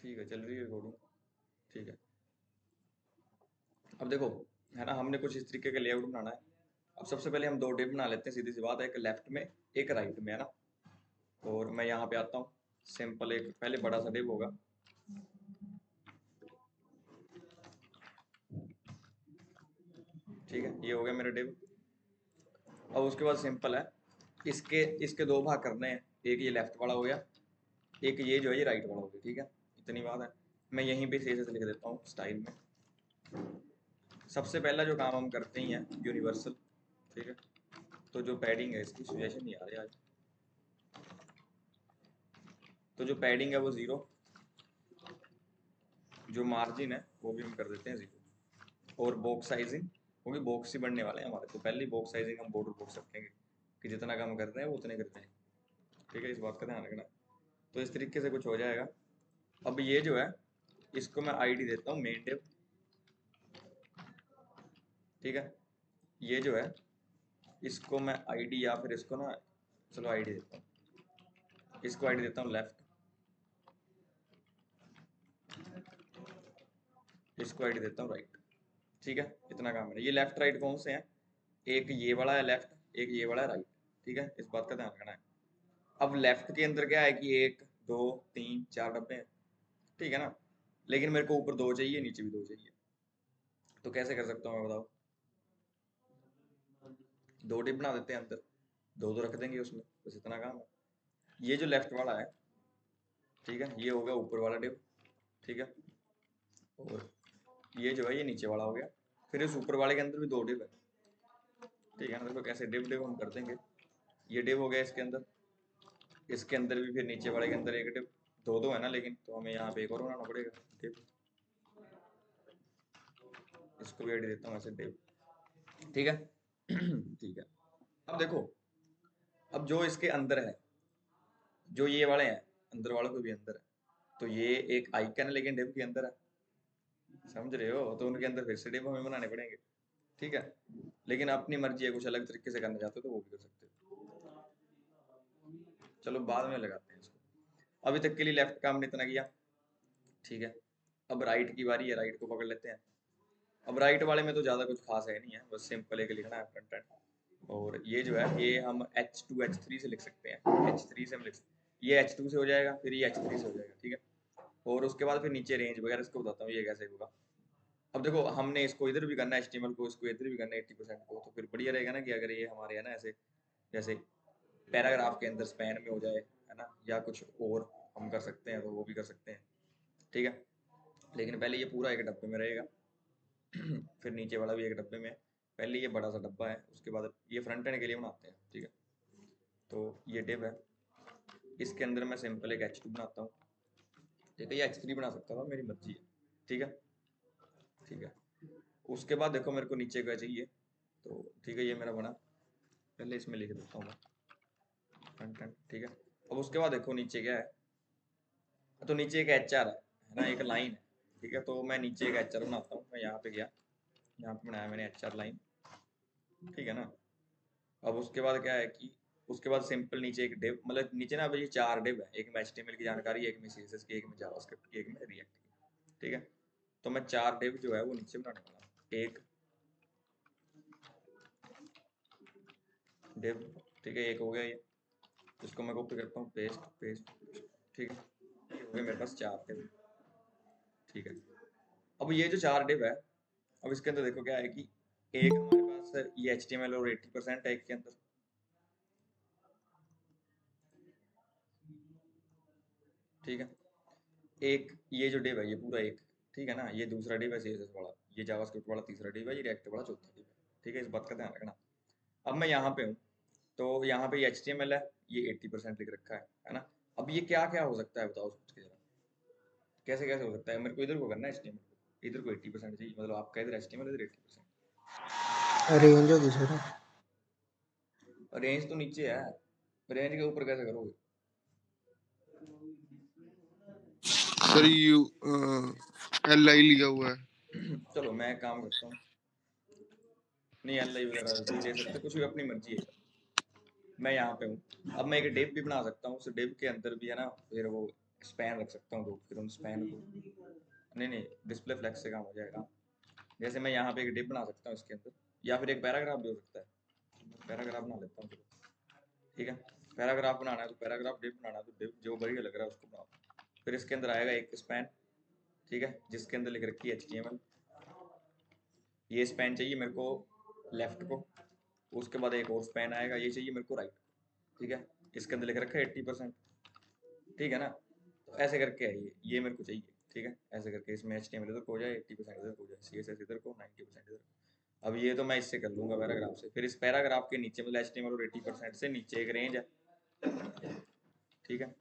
ठीक है, चल रही है रिकॉर्डिंग। ठीक है, अब देखो, है ना, हमने कुछ इस तरीके का लेआउट बनाना है। अब सबसे पहले हम दो डिव बना लेते हैं, सीधी सी बात है, एक लेफ्ट में एक राइट में, है ना। और मैं यहाँ पे आता हूँ, सिंपल एक पहले बड़ा सा डिव होगा। ठीक है, ये हो गया मेरा डिव। अब उसके बाद सिंपल है, इसके इसके दो भाग करने हैं, एक ये लेफ्ट वाला हो गया, एक ये जो है ये राइट वाला हो गया। ठीक है, इतनी बात है। मैं यहीं पे से लिख देता हूँ स्टाइल में। सबसे पहला जो काम हम करते ही हैं यूनिवर्सल। ठीक है, तो जो पैडिंग है इसकी सुजेशन नहीं आ रही आज, तो जो पैडिंग है वो 0, जो मार्जिन है वो भी हम कर देते हैं 0, और बॉक्स साइजिंग, क्योंकि बॉक्स ही बढ़ने वाले हैं हमारे, तो पहले ही बॉक्स साइजिंग हम बॉर्डर बॉक्स रखेंगे कि जितना काम कर रहे हैं वो उतने करते हैं। ठीक है, इस बात का ध्यान रखना। तो इस तरीके से कुछ हो जाएगा। अब ये जो है, इसको मैं आईडी देता हूँ मेन डिव। ठीक है, ये जो है इसको मैं आईडी, या फिर इसको ना, चलो आईडी देता हूँ, इसको आईडी देता हूँ लेफ्ट, इसको आईडी देता हूँ राइट। ठीक है, इतना काम है। ये लेफ्ट राइट कौन से हैं, एक ये वाला है लेफ्ट, एक ये वाला है राइट। ठीक है, इस बात का ध्यान रखना है। अब लेफ्ट के अंदर क्या है कि 1 2 3 4 डब्बे हैं। ठीक है ना, लेकिन मेरे को ऊपर 2 चाहिए, नीचे भी 2 चाहिए। तो कैसे कर सकता हूँ मैं, बताओ। 2 डिप बना देते हैं अंदर, 2 रख देंगे उसमें, बस इतना काम है। ये जो लेफ्ट वाला है, ठीक है, ये हो गया ऊपर वाला डिप। ठीक है, और ये जो है ये नीचे वाला हो गया। फिर इस ऊपर वाले के अंदर भी 2 डिप है। ठीक है ना, देखो कैसे डिप डिप हम कर देंगे। ये डिप हो गया इसके अंदर, इसके अंदर भी फिर नीचे वाले के अंदर एक डिप, 2 है ना, लेकिन तो हमें यहाँ पे एक और बनाना पड़ेगा डिप। इसको भी ऐड देता हूँ ऐसे डिप। ठीक है ठीक है, अब देखो, अब जो इसके अंदर है, जो ये वाले हैं, अंदर वालों को भी अंदर है, तो ये एक आइकन है लेकिन डिव के अंदर है, समझ रहे हो, तो उनके अंदर फिर से डिव हमें बनाने पड़ेंगे। ठीक है, लेकिन अपनी मर्जी है, कुछ अलग तरीके से करना चाहते हो तो वो भी कर सकते हो। चलो बाद में लगाते हैं इसको, अभी तक के लिए लेफ्ट का हमने इतना किया। ठीक है, अब राइट की बारी है, राइट को पकड़ लेते हैं। अब राइट वाले में तो ज़्यादा कुछ खास है नहीं है, बस सिंपल एक लिखना है फ्रंट एंड। और ये जो है ये हम H2 H3 से लिख सकते हैं, H3 से हम लिख सकते हैं, ये H2 से हो जाएगा, फिर ये H3 से हो जाएगा। ठीक है, और उसके बाद फिर नीचे रेंज वगैरह इसको बताता हूँ ये कैसे होगा। अब देखो, हमने इसको इधर भी करना है HTML को, इसको इधर भी करना है 80% को, तो फिर बढ़िया रहेगा ना कि अगर ये हमारे है ना ऐसे, जैसे पैराग्राफ के अंदर स्पैन में हो जाए, है ना, या कुछ और हम कर सकते हैं तो वो भी कर सकते हैं। ठीक है, लेकिन पहले ये पूरा एक डब्बे में रहेगा फिर नीचे वाला भी एक डब्बे में। पहले ये बड़ा सा डब्बा है, उसके बाद ये फ्रंट एंड के लिए बनाते हैं। ठीक है, तो ये डिव है, इसके अंदर मैं सिंपल एक H2 बनाता हूँ। ठीक है, ये H3 बना सकता था, मेरी मर्जी है। ठीक है, ठीक है, उसके बाद देखो मेरे को नीचे का चाहिए, तो ठीक है, ये मेरा बना, पहले इसमें लिख देता हूँ मैं फ्रंट एंड। ठीक है, अब उसके बाद देखो नीचे क्या है, तो नीचे एक HR है ना, एक लाइन है। ठीक है, तो मैं नीचे एक HR बनाता हूँ, मैं यहाँ पे गया, यहाँ पे बनाया मैंने HR लाइन। ठीक है ना, अब उसके बाद क्या है कि उसके बाद सिंपल नीचे एक डिव, मतलब नीचे ना, अब ये 4 डिव है, एक में HTML की जानकारी, एक में CSS की, एक में जावास्क्रिप्ट की, एक में रिएक्ट की। ठीक है, तो मैं 4 डिव जो है वो नीचे बनाने वाला हूँ। एक डिव, ठीक है, एक हो गया ये, इसको मैं कॉपी करता हूँ, पेस्ट पेस्ट। ठीक है, ये हो गए मेरे पास 4 डिव। ठीक है, अब ये जो 4 डिव है, अब इसके अंदर देखो क्या है कि एक हमारे पास ये HTML और 80% है एक के अंदर। ठीक है, एक ये जो डिव है ये पूरा एक, ठीक है ना, ये दूसरा डिव है CSS वाला, ये जावास्क्रिप्ट वाला तीसरा डिव है, ये रिएक्ट वाला चौथा डिव है। ठीक है, इस बात का ध्यान रखना। अब मैं यहाँ पे हूँ, तो यहाँ पे ये HTML है, ये 80% लिख रखा है ना। अब ये क्या क्या हो सकता है बताओ, सोच के जरा, कैसे कैसे हो सकता है। मेरे को इधर को करना है HTML को, इधर को 80% चाहिए, मतलब आपका इधर HTML इधर 80%। रेंज होगी सर। रेंज तो नीचे है, रेंज के ऊपर कैसे करोगे। सर यू LI लिया हुआ है। चलो मैं एक काम करता हूँ, नहीं LI वगैरह नहीं दे सकते, कुछ भी अपनी मर्जी है। मैं यहाँ पे हूँ, अब मैं एक डिव भी बना सकता हूँ, उस डिव के अंदर भी है ना, फिर वो स्पैन रख सकता हूँ दो, फिर उन स्पैन को, नहीं नहीं डिस्प्ले फ्लेक्स से काम हो जाएगा। जैसे मैं यहाँ पे एक डिप बना सकता हूँ इसके अंदर, या फिर एक पैराग्राफ भी हो सकता है। पैराग्राफ बना लेता हूँ, ठीक है। पैराग्राफ बनाना है तो पैराग्राफ, डिप बनाना है तो डिप, जो बढ़िया लग रहा है उसको बनाओ। फिर इसके अंदर आएगा एक स्पैन, ठीक है, जिसके अंदर लिख रखी है HTML। ये स्पैन चाहिए मेरे को लेफ्ट को, उसके बाद एक और स्पैन आएगा, ये चाहिए मेरे को राइट, ठीक है। इसके अंदर लिख रखा है 80%, ठीक है ना। तो ऐसे करके है ये मेरे को चाहिए, ठीक है। ऐसे करके इसमें HTML इधर को हो जाए, 80% इधर को हो जाए, CSS इधर को, 90% इधर को। अब ये तो मैं इससे कर लूंगा पैराग्राफ से। फिर इस पैराग्राफ के नीचे मतलब HTML और 80% से नीचे एक रेंज है, ठीक है,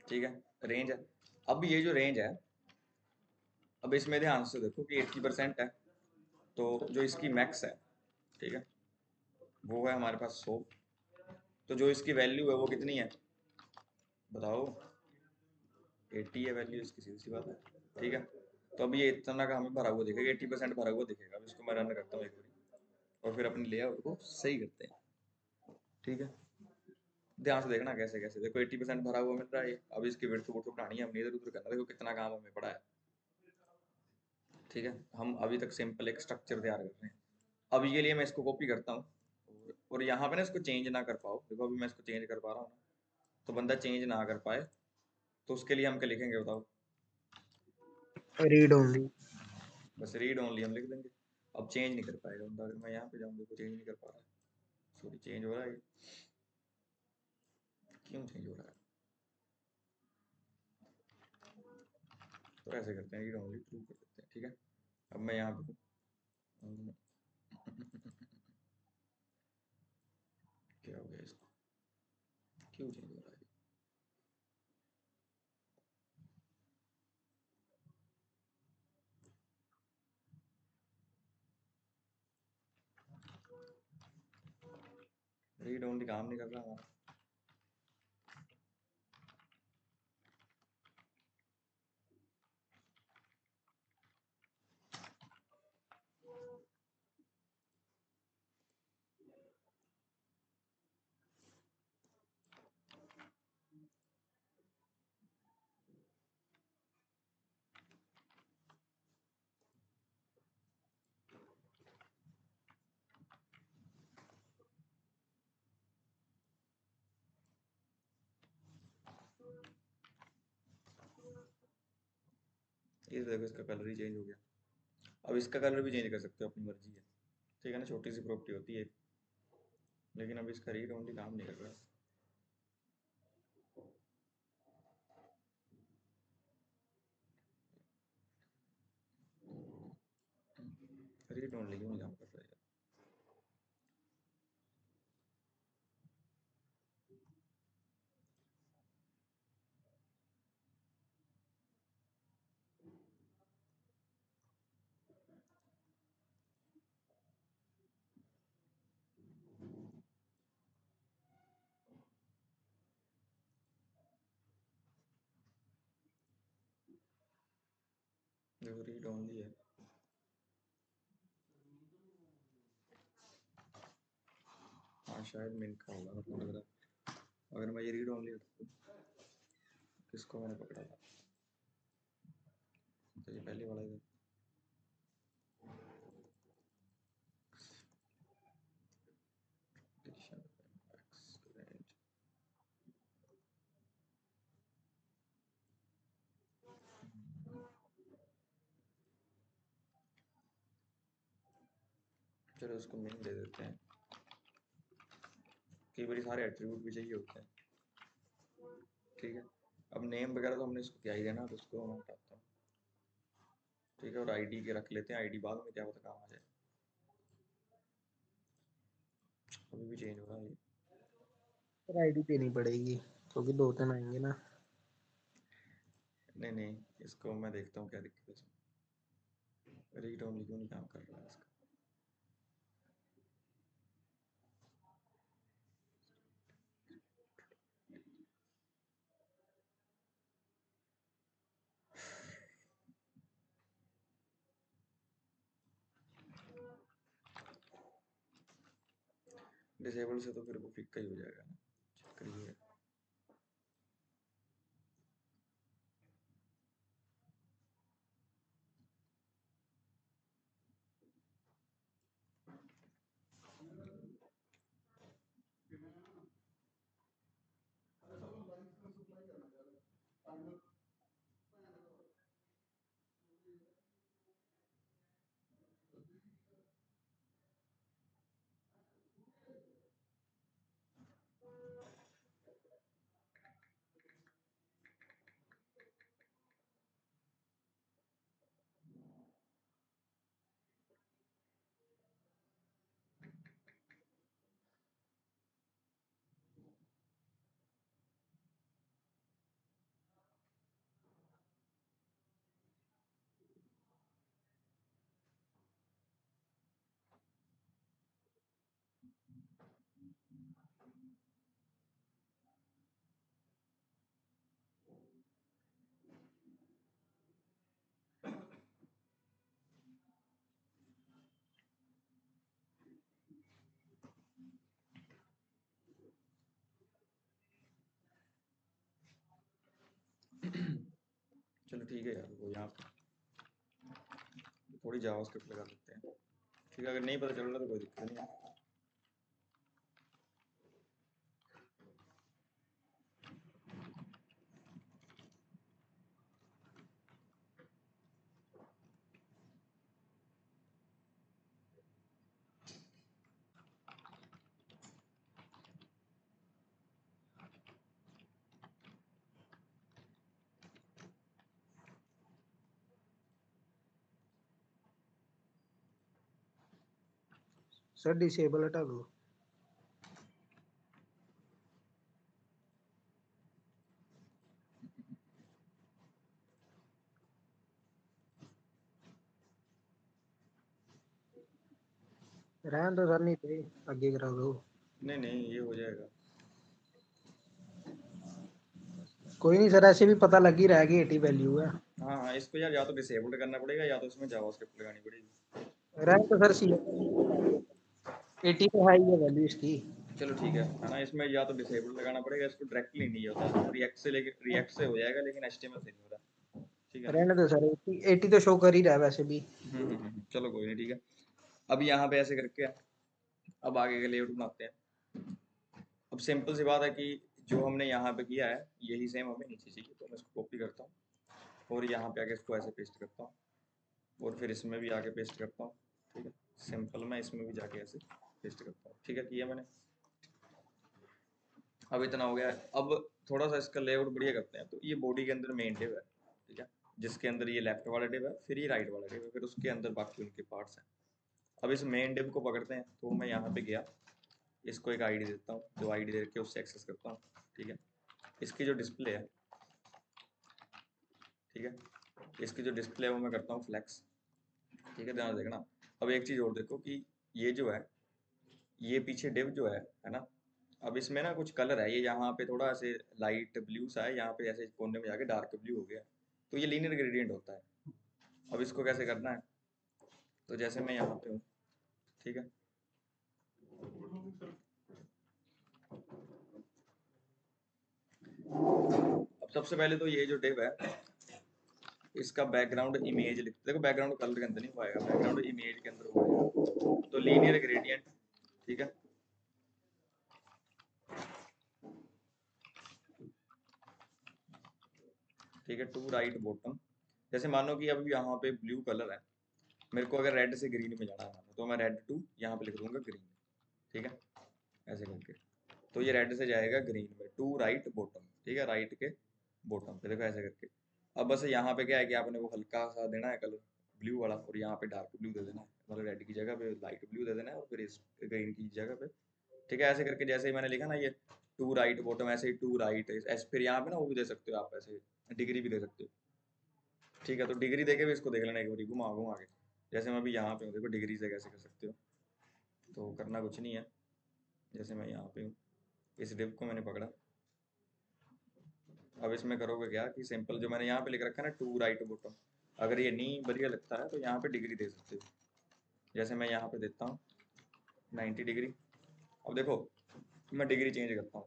ठीक है, रेंज है। अब ये जो रेंज है, अब इसमें ध्यान से देखो कि 80% है, तो जो इसकी मैक्स है, ठीक है, वो है हमारे पास 100। तो जो इसकी वैल्यू है वो कितनी है बताओ, 80 है वैल्यू इसकी, सीधी सी बात है, ठीक है। तो अब ये इतना का हमें भरा हुआ दिखेगा, 80% भरा हुआ दिखेगा। अब इसको मैं रन करता हूँ एक बार, और फिर अपने लेआउट को सही करते हैं, ठीक है। ध्यान से देखना कैसे कैसे, देखो 80% भरा हुआ मिल रहा है। अब इसकी विड्थ वुड्थ बढ़ानी है, हमने इधर उधर करना, देखो कितना काम हमें पड़ा है, ठीक है। हम अभी तक सिंपल एक स्ट्रक्चर तैयार कर रहे हैं। अब ये लिए मैं इसको कॉपी करता हूँ, और यहाँ पे ना इसको चेंज ना कर पाओ, देखो अभी मैं इसको चेंज कर पा रहा हूँ ना, तो बंदा चेंज ना कर पाए, तो उसके लिए हम क्या लिखेंगे बताओ। Read only. बस रीड ओनली हम लिख देंगे। अब चेंज नहीं कर पाएगा बंदा, अगर मैं यहाँ पे जाऊँ देखो चेंज नहीं कर पा रहा है, सॉरी चेंज हो रहा है, क्यों चेंज हो रहा है। तो ऐसे करते हैं, रीड ओनली ट्रू कर देते हैं, ठीक है। अब मैं यहाँ पे क्या हो गया इसको, क्यों चेंज हो रहा है। रीड ओनली काम नहीं कर रहा हमारा। ये देखो इसका कलर ही चेंज हो गया। अब इसका कलर भी चेंज कर सकते हो, अपनी मर्जी है, ठीक है ना, छोटी सी प्रॉपर्टी होती है। लेकिन अब इसका रीड ओनली काम नहीं कर रहा। रीड ओनली क्यों नहीं काम कर रहा है यार, देखो रीड ओनली है। हाँ शायद मिनट का होगा, मेरे को लग रहा है। अगर मैं ये रीड ओनली किसको मैंने पकड़ा था, तो ये पहले वाला ही था। Edition, excellent। चलो उसको मिन दे देते हैं, कई बार सारे एट्रीब्यूट भी चाहिए होते हैं, ठीक है। अब नेम वगैरह तो हमने इसको क्या ही देना, तो उसको मैं हटाता हूँ, ठीक है। और आईडी के रख लेते हैं, आईडी बाद में क्या पता काम आ जाए। अभी भी चेंज हो रहा है ये। पर आईडी देनी पड़ेगी क्योंकि 2 दिन आएंगे ना। नहीं नहीं, इसको मैं देखता हूँ क्या दिक्कत है इसमें, रीड ओनली क्यों नहीं काम कर रहा है इसका। डिसेबल से तो फिर वो फिक्का ही हो जाएगा ना, चक्कर ये है। चलो ठीक है यार, वो यहाँ पे थोड़ी जावास्क्रिप्ट लगा देते हैं। ठीक है, अगर नहीं पता चल रहा तो कोई दिक्कत नहीं है। सर डिसेबल हटा दो। रहने दो सर, नहीं थे आगे करा दो। नहीं नहीं, ये हो जाएगा। कोई नहीं सर, ऐसे भी पता लग ही रहा है कि 80 वैल्यू है। हाँ हाँ, इसको यार या तो डिसेबल्ड करना पड़ेगा या तो इसमें जावास्क्रिप्ट लगानी पड़ेगी। रहने तो सर सी 80 तो है ही है वैल्यू इसकी। चलो ठीक है ना, इसमें या तो डिसेबल्ड लगाना पड़ेगा, इसको डायरेक्टली नहीं होता, रिएक्ट से लेके रिएक्ट से हो जाएगा, लेकिन एचटीएमएल से नहीं हो रहा। ठीक है ना। रहने दो सर, 80 तो शो कर ही रहा है वैसे भी। चलो कोई नहीं, ठीक है। अब यहाँ पे ऐसे करके अब आगे का लेआउट बनाते हैं। अब सिंपल सी बात है कि जो हमने यहाँ पे किया है यही सेम हमें नीचे चाहिए, तो मैं इसको कॉपी करता हूँ और यहाँ पे आके इसको ऐसे पेस्ट करता हूँ और फिर इसमें भी आके पेस्ट करता हूँ। ठीक है, सिंपल मैं इसमें भी जाके ऐसे पेस्ट करता हूँ। ठीक है, किया मैंने। अब इतना हो गया है। अब थोड़ा सा इसका लेआउट बढ़िया करते हैं। तो ये बॉडी के अंदर मेन डिव है, ठीक है, जिसके अंदर ये लेफ्ट वाला डिव है, फिर ये राइट वाला डिव है, फिर उसके अंदर बाकी उनके पार्ट्स हैं। अब इस मेन डिव को पकड़ते हैं, तो मैं यहाँ पे गया, इसको एक आईडी देता हूँ, जो आईडी दे के उससे एक्सेस करता हूँ। ठीक है, इसकी जो डिस्प्ले है, ठीक है, इसकी जो डिस्प्ले है वो मैं करता हूँ फ्लैक्स। ठीक है, ध्यान देखना। अब एक चीज़ और देखो कि ये जो है, ये पीछे डिव जो है ना, अब इसमें ना कुछ कलर है, ये यहाँ पे थोड़ा ऐसे लाइट ब्लू सा है, यहाँ पे ऐसे कोने में जाके डार्क ब्लू हो गया, तो ये लीनियर ग्रेडियंट होता है। अब इसको कैसे करना है, तो जैसे मैं यहाँ पे हूँ, ठीक है, अब सबसे पहले तो ये जो डिव है इसका बैकग्राउंड इमेज लिखते, देखो बैकग्राउंड कलर के अंदर नहीं हुआ, बैकग्राउंड इमेज के अंदर हुआ, तो लीनियर ग्रेडियंट। ठीक है, ठीक है, टू राइट बॉटम। जैसे मानो कि अब यहाँ पे ब्लू कलर है, मेरे को अगर रेड से ग्रीन में जाना है तो मैं रेड टू यहाँ पे लिख दूंगा ग्रीन। ठीक है, ऐसे करके, तो ये रेड से जाएगा ग्रीन में, टू राइट बॉटम। ठीक है, राइट के बॉटम पे, देखो ऐसे करके। अब बस यहाँ पे क्या है कि आपने वो हल्का सा देना है कलर ब्लू वाला, और यहाँ पे डार्क ब्लू दे देना है, मतलब रेड की जगह पे लाइट ब्लू दे देना है, और फिर इस ग्रीन की जगह पे। ठीक है, ऐसे करके जैसे ही मैंने लिखा ना ये टू राइट बॉटम, ऐसे ही टू राइट ऐसे, फिर यहाँ पे ना वो भी दे सकते हो आप, ऐसे डिग्री भी दे सकते हो। ठीक है, तो डिग्री देके भी इसको देख लेना एक बार घुमा घुमा के, जैसे मैं अभी यहाँ पे हूँ, देखो डिग्री से कैसे कर सकते हो। तो करना कुछ नहीं है, जैसे मैं यहाँ पे हूँ, इस डिव को मैंने पकड़ा। अब इसमें करोगे क्या कि सिंपल जो मैंने यहाँ पे लिख रखा है ना टू राइट बॉटम, अगर ये नहीं बढ़िया लगता है तो यहाँ पे डिग्री दे सकते हो। जैसे मैं यहाँ पे देता हूँ 90 डिग्री। अब देखो मैं डिग्री चेंज करता हूँ,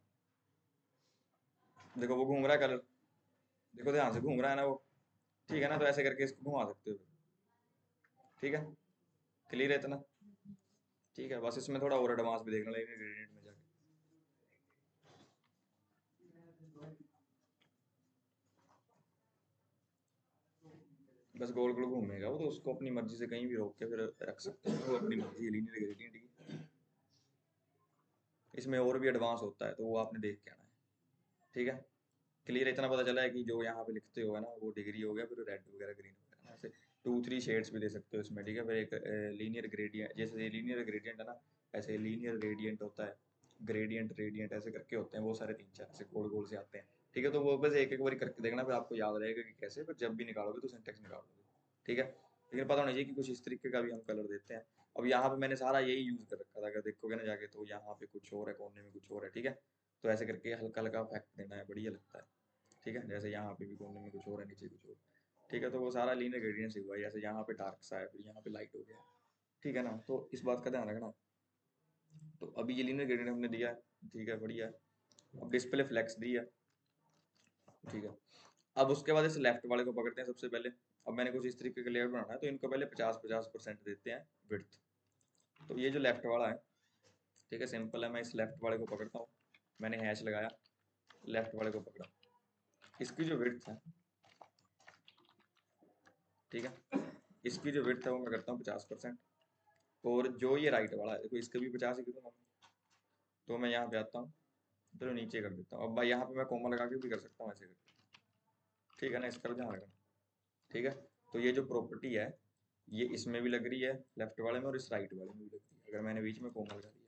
देखो वो घूम रहा है कलर, देखो ध्यान से घूम रहा है ना वो। ठीक है ना, तो ऐसे करके इसको घुमा सकते हो। ठीक है, क्लियर है इतना। ठीक है, बस इसमें थोड़ा और एडवांस भी देखना लगेगा ग्रेडियंट में जाके। बस गोल गोल घूमेगा वो, तो उसको अपनी मर्जी से कहीं भी रोक के फिर रख सकते हो, वो अपनी मर्जी है लीनियर ग्रेडियंट की। इसमें और भी एडवांस होता है, तो वो आपने देख के आना है। ठीक है, क्लियर इतना पता चला है कि जो यहाँ पे लिखते हो है ना वो डिग्री हो गया, फिर रेड वगैरह ग्रीन वगैरह ऐसे टू थ्री शेड्स भी दे सकते हो इसमें। ठीक है, फिर एक लीनियर ग्रेडियंट, जैसे लीनियर ग्रेडियंट है ना, ऐसे लीनियर ग्रेडियंट होता है, ग्रेडियंट रेडियंट ऐसे करके होते हैं वो सारे, तीन चार ऐसे गोल गोल से आते हैं। ठीक है, तो वो बस एक एक बार करके देखना, फिर आपको याद रहेगा कि कैसे, फिर जब भी निकालोगे तो सिंटेक्स निकालोगे। ठीक है, लेकिन पता होना चाहिए कि कुछ इस तरीके का भी हम कलर देते हैं। अब यहाँ पे मैंने सारा यही यूज कर रखा था, अगर देखोगे ना जाके तो यहाँ पे कुछ और है, कोने में कुछ और है। ठीक है, तो ऐसे करके हल्का हल्का इफेक्ट देना है, बढ़िया लगता है। ठीक है, जैसे यहाँ पे भी कोने में कुछ और है, नीचे कुछ और। ठीक है, तो वो सारा लीनियर ग्रेडियंट से हुआ है, जैसे यहाँ पे डार्क सा है, फिर यहाँ पे लाइट हो गया। ठीक है ना, तो इस बात का ध्यान रखना। तो अभी ये लीनियर ग्रेडियंट हमने दिया है, ठीक है, बढ़िया है। अब डिस्प्ले फ्लेक्स दी है। ठीक है, अब उसके बाद इस लेफ्ट वाले को पकड़ते हैं सबसे पहले। अब मैंने कुछ इस तरीके का लेआउट बनाना है, तो इनको पहले 50-50% देते हैं विड्थ। तो ये जो लेफ्ट वाला है, ठीक है, सिंपल है, मैं इस लेफ्ट वाले को पकड़ता हूँ, मैंने हैश लगाया, लेफ्ट वाले को पकड़ा, इसकी जो विड्थ है, ठीक है, इसकी जो विड्थ है वो मैं करता हूँ 50%। और जो ये राइट वाला है, देखो इसके भी 50 ही करूँगा मैं। तो मैं यहाँ पे आता हूँ, चलो नीचे कर देता हूँ। अब भाई यहाँ पे मैं कोमा लगा के भी कर सकता हूँ ऐसे करके, ठीक है ना, इसका भी ध्यान रखना, ठीक है। तो ये जो प्रॉपर्टी है ये इसमें भी लग रही है लेफ्ट वाले में, और इस राइट वाले में भी लग रही है, अगर मैंने बीच में कोमा लगा दिया,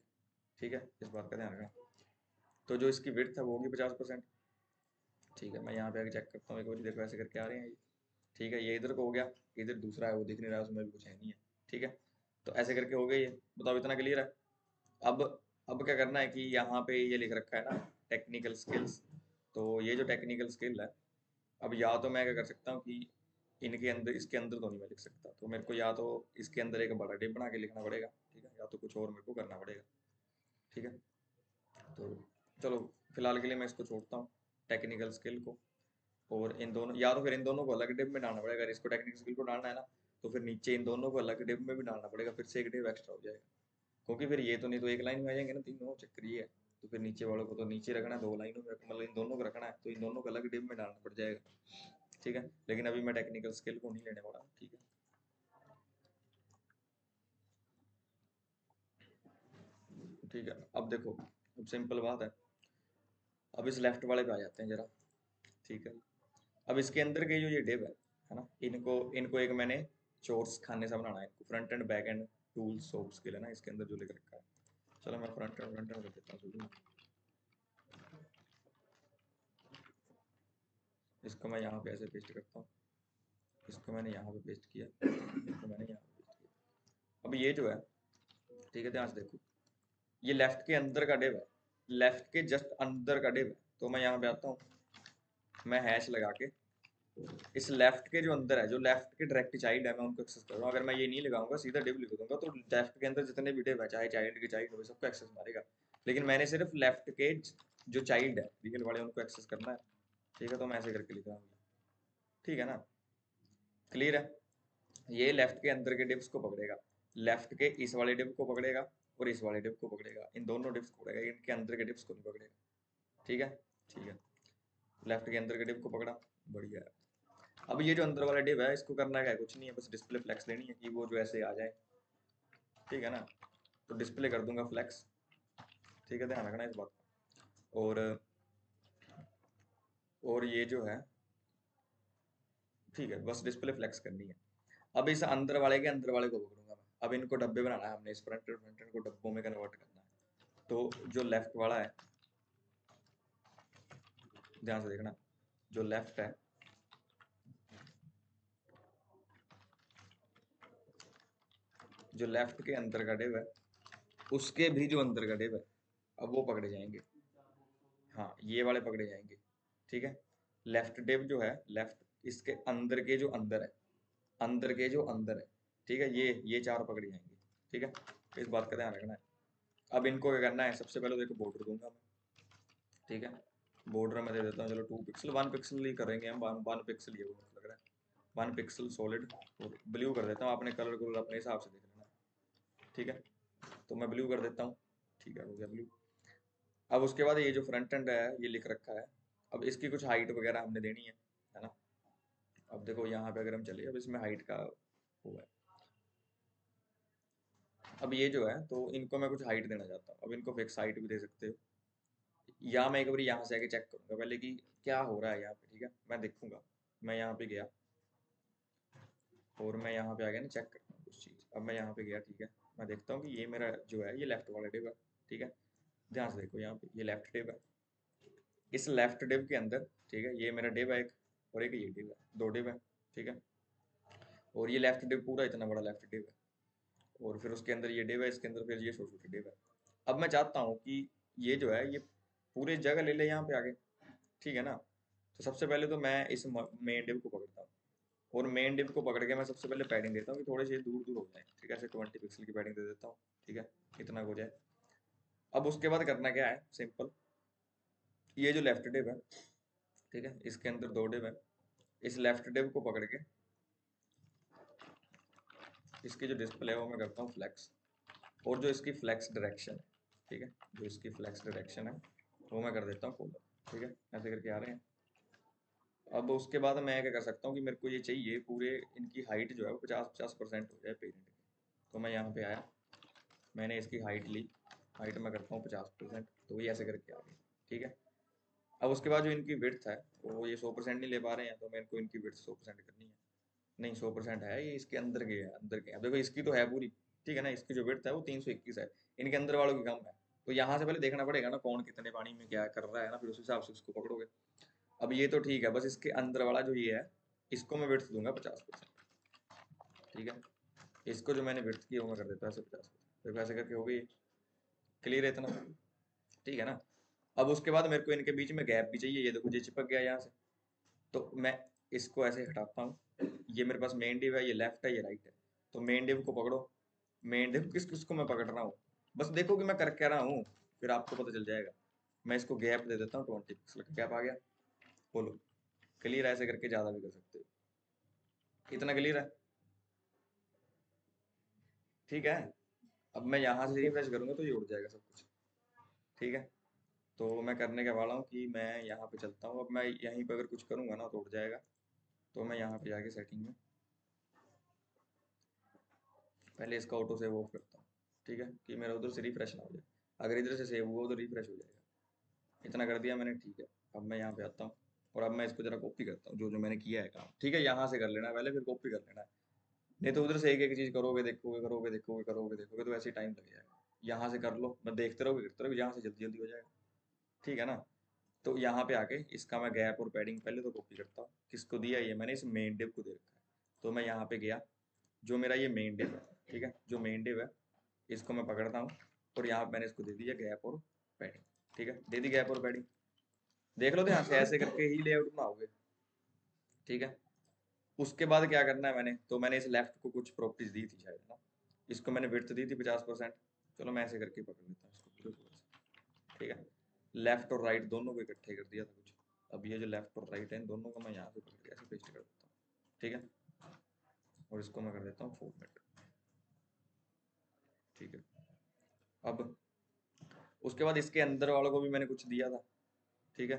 ठीक है, इस बात का ध्यान रखना। तो जो इसकी विड्थ है वो होगी 50%, ठीक है। मैं यहाँ पे आके चेक करता हूँ एक बार, देखो ऐसे करके आ रहे हैं ये, ठीक है। ये इधर को हो गया, इधर दूसरा है वो दिख नहीं रहा है, उसमें भी कुछ है नहीं है, ठीक है। तो ऐसे करके हो गया ये, बताओ इतना क्लियर है। अब अब क्या करना है कि यहाँ पे ये लिख रखा है ना टेक्निकल स्किल्स, तो ये जो टेक्निकल स्किल है, अब या तो मैं क्या कर सकता हूँ कि इनके अंदर, इसके अंदर तो नहीं मैं लिख सकता, तो मेरे को या तो इसके अंदर एक बड़ा डिप बना के लिखना पड़ेगा, ठीक है, या तो कुछ और मेरे को करना पड़ेगा, ठीक है। तो चलो फिलहाल के लिए मैं इसको छोड़ता हूँ टेक्निकल स्किल को, और इन दोनों, या तो फिर इन दोनों को अलग डिप में डालना पड़ेगा, अगर इसको टेक्निकल स्किल को डालना है ना, तो फिर नीचे इन दोनों को अलग डिप में भी डालना पड़ेगा, फिर से एक डिप एक्स्ट्रा हो जाएगा, क्योंकि फिर ये तो नहीं तो एक लाइन में आ जाएंगे ना तीनों, चक्कर ये है। तो फिर नीचे वालों को तो नीचे रखना है, 2 लाइनों में मतलब इन दोनों को रखना है, तो इन दोनों को अलग डिप में डालना पड़ जाएगा, ठीक है। लेकिन अभी मैं टेक्निकल स्किल को नहीं लेने वाला, ठीक है। ठीक है, अब देखो, अब सिंपल बात है, अब इस लेफ्ट वाले पे आ जाते हैं जरा, ठीक है। अब इसके अंदर के जो ये डिव है ना, इनको इनको एक मैंने चोर्स खाने सा बनाना है, इनको front end back and tools soap skill है ना इसके अंदर जो लिख रखा है। चलो मैं फ्रंट एंड कर देता हूँ शुरू में। इसको मैं यहाँ पे ऐसे पेस्ट करता हूँ, इसको मैंने यहाँ पे पेस्ट किया, इसको मैंने यहाँ पे पेस्ट किया। अब ये जो है, ठीक है, ध्यान से देखो, ये लेफ्ट के अंदर का डिव है, लेफ्ट के जस्ट अंदर का डिव है। तो मैं यहाँ पे आता हूँ, मैं हैश लगा के इस लेफ्ट के जो अंदर है, जो लेफ्ट के डायरेक्ट चाइल्ड है, मैं उनको एक्सेस कर रहा हूँ। अगर मैं ये नहीं लगाऊंगा, सीधा डिव लिख दूंगा, तो लेफ्ट के अंदर जितने भी डिव है, चाहे चाइल्ड के चाइल्ड हो, सबको एक्सेस मारेगा। लेकिन मैंने सिर्फ लेफ्ट के जो चाइल्ड है रियल वाले, उनको एक्सेस करना है, ठीक है। तो मैं ऐसे करके लिख रहा हूँ, ठीक है ना, क्लियर है। ये लेफ्ट के अंदर के डिव्स को पकड़ेगा, लेफ्ट के इस वाले डिव को पकड़ेगा, और इस वाले डिव को पकड़ेगा, इन दोनों डिव्स को पकड़ेगा, इनके अंदर के डिव्स को नहीं पकड़ेगा, ठीक है, ठीक है। लेफ्ट के अंदर के डिव को पकड़ा, बढ़िया है। अब ये जो अंदर वाला डिव है, इसको करना क्या है, कुछ नहीं है, बस डिस्प्ले फ्लेक्स लेनी है कि वो जो ऐसे आ जाए, ठीक है ना। तो डिस्प्ले कर दूंगा फ्लेक्स, ठीक है, ध्यान रखना इस बात का। और ये जो है, ठीक है, बस डिस्प्ले फ्लेक्स करनी है। अब इस अंदर वाले के अंदर वाले को पकड़ूंगा मैं। अब इनको डब्बे बनाना है हमने, इस फ्रंट एंड को डब्बों में कन्वर्ट करना है। तो जो लेफ्ट वाला है, ध्यान से देखना, जो लेफ्ट है, जो लेफ्ट के अंदर का डिव है, उसके भी जो अंदर का डिव है, अब वो पकड़े जाएंगे, हाँ ये वाले पकड़े जाएंगे, ठीक है। लेफ्ट डिव जो है, लेफ्ट इसके अंदर के जो अंदर है, अंदर के जो अंदर है, ठीक है, ये 4 पकड़े जाएंगे, ठीक है। इस बात का ध्यान रखना है। अब इनको क्या करना है, सबसे पहले तो एक बॉर्डर दूंगा मैं, ठीक है। बॉर्डर में दे देता हूँ, चलो 2 पिक्सल, 1 पिक्सल ही करेंगे हम, 1 पिक्सल ये वो लग रहा है, 1 पिक्सल सॉलिड। और ब्लू कर देता हूँ, आपने कलर को अपने हिसाब से देख लेना, ठीक है। तो मैं ब्लू कर देता हूँ, ठीक है, हो गया ब्लू। अब उसके बाद ये जो फ्रंट एंड है ये लिख रखा है, अब इसकी कुछ हाइट वगैरह हमने देनी है ना। अब देखो यहाँ पे अगर हम चले, अब इसमें हाइट का वो है, अब ये जो है, तो इनको मैं कुछ हाइट देना चाहता हूँ। अब इनको फिक्स हाइट भी दे सकते हो, या मैं एक बार यहाँ से आके चेक करूंगा पहले कि क्या हो रहा है यहाँ पे, ठीक है, मैं देखूंगा। मैं यहाँ पे गया, और मैं यहाँ पे आ गया ना, चेक करता हूँ कुछ चीज़। अब मैं यहाँ पे गया, ठीक है, मैं देखता हूँ कि ये मेरा जो है ये लेफ्ट वाला डिव है, ठीक है। ध्यान से देखो, यहाँ पे ये लेफ्ट डिव है, इस लेफ्ट डिव के अंदर, ठीक है, ये मेरा डिव है एक, और एक ये डिव है, 2 डिव है, ठीक है। और ये लेफ्ट डिव पूरा इतना बड़ा लेफ्ट डिव है, और फिर उसके अंदर ये डिव है, इसके अंदर फिर ये छोटे छोटे डिव है। अब मैं चाहता हूँ कि ये जो है ये पूरे जगह ले ले यहाँ पे आगे, ठीक है ना। तो सबसे पहले तो मैं इस मेन डिव को पकड़ता हूँ, और मेन डिव को पकड़ के मैं सबसे पहले पैडिंग देता हूँ कि थोड़े से दूर दूर हो जाए, ठीक है, ऐसे 20 पिक्सल की पैडिंग दे देता हूँ, ठीक है, इतना हो जाए। अब उसके बाद करना क्या है, सिंपल, ये जो लेफ्ट डिव है, ठीक है, इसके अंदर 2 डिव है, इस लेफ्ट डिव को पकड़ के इसकी जो डिस्प्ले है वो मैं करता हूँ फ्लेक्स, और जो इसकी फ्लेक्स डायरेक्शन है, ठीक है, जो इसकी फ्लेक्स डायरेक्शन है वो मैं कर देता हूँ पोलर, ठीक है, ऐसे करके आ रहे हैं। अब उसके बाद मैं क्या कर सकता हूँ कि मेरे को ये चाहिए पूरे इनकी हाइट जो है वो 50% हो जाए पेरेंट की। तो मैं यहाँ पे आया, मैंने इसकी हाइट ली, हाइट में करता हूँ 50%, तो ये ऐसे करके आ गई, ठीक है। अब उसके बाद जो इनकी विड्थ है वो ये 100% नहीं ले पा रहे हैं, तो मेरे को इनकी विड्थ 100% करनी है। नहीं 100% है, ये इसके अंदर के है, अंदर के। अब देखो इसकी तो है पूरी, ठीक है ना, इसकी जो विड्थ है वो 321 है, इनके अंदर वालों की कम है। तो यहाँ से पहले देखना पड़ेगा ना कौन कितने पानी में क्या कर रहा है ना, फिर उस हिसाब से उसको पकड़ोगे। अब ये तो ठीक है, बस इसके अंदर वाला जो ये है इसको मैं विड्थ दूंगा 50%, ठीक है। इसको जो मैंने विड्थ की वो मैं कर देता हूँ ऐसे 50%, देखो ऐसे करके हो गई। क्लियर है इतना, ठीक है ना। अब उसके बाद मेरे को इनके बीच में गैप भी चाहिए, ये देखो ये चिपक गया यहाँ से, तो मैं इसको ऐसे हटाता हूँ। ये मेरे पास मेन डिव है, ये लेफ्ट है, ये राइट है, तो मेन डिव को पकड़ो। मेन डिव किस किसको मैं पकड़ रहा हूँ, बस देखो कि मैं कर क्या रहा हूँ, फिर आपको पता चल जाएगा। मैं इसको गैप दे देता हूँ, 20 पिक्सल का गैप आ गया। बोलो क्लियर, ऐसे करके ज़्यादा भी कर सकते हो। इतना क्लियर है, ठीक है। अब मैं यहाँ से रिफ्रेश करूंगा तो ये उड़ जाएगा सब कुछ, ठीक है। तो मैं करने के वाला हूँ कि मैं यहाँ पे चलता हूँ, अब मैं यहीं पे अगर कुछ करूँगा ना तो उड़ जाएगा। तो मैं यहाँ पे जाके सेटिंग में पहले इसका ऑटो सेव ऑफ करता हूँ, ठीक है, कि मेरा उधर से रिफ्रेश ना हो जाए। अगर इधर से सेव हुआ उधर रिफ्रेश हो जाएगा। इतना कर दिया मैंने, ठीक है। अब मैं यहाँ पे आता हूँ और अब मैं इसको जरा कॉपी करता हूँ, जो जो मैंने किया है काम, ठीक है, यहाँ से कर लेना है पहले, फिर कॉपी कर लेना है। नहीं तो उधर से एक एक चीज़ करोगे, देखोगे करोगे देखोगे करोगे देखोगे तो ऐसे टाइम लग जाएगा। यहाँ से कर लो, मैं देखते रहोगे करते रहोगे, यहाँ से जल्दी जल्दी हो जाएगा, ठीक है ना। तो यहाँ पे आके इसका मैं गैप और पैडिंग पहले तो कॉपी करता हूँ। किसको दिया, ये मैंने इस मेन डिव को दे रखा है। तो मैं यहाँ पे गया, जो मेरा ये मेन डिव है, ठीक है, जो मेन डिव है इसको मैं पकड़ता हूँ, और यहाँ पे मैंने इसको दे दिया गैप और पैडिंग, ठीक है, दे दी गैप और पैडिंग। देख लो ध्यान से, ऐसे करके ही लेआउट बनाओगे, ठीक है। उसके बाद क्या करना है मैंने, तो मैंने इस लेफ्ट को कुछ प्रॉपर्टीज दी थी शायद ना, इसको मैंने विड्थ दी थी 50%। चलो मैं ऐसे करके पकड़ लेता हूँ इसको पूरे पूरे से, ठीक है। लेफ्ट और राइट दोनों को इकट्ठे कर दिया था कुछ। अब ये जो लेफ्ट और राइट है इन दोनों को मैं यहाँ से पकड़ के ऐसे पेस्ट कर देता हूँ, ठीक है, और इसको मैं कर देता हूँ फॉर्मेट, ठीक है। अब उसके बाद इसके अंदर वालों को भी मैंने कुछ दिया था, ठीक है।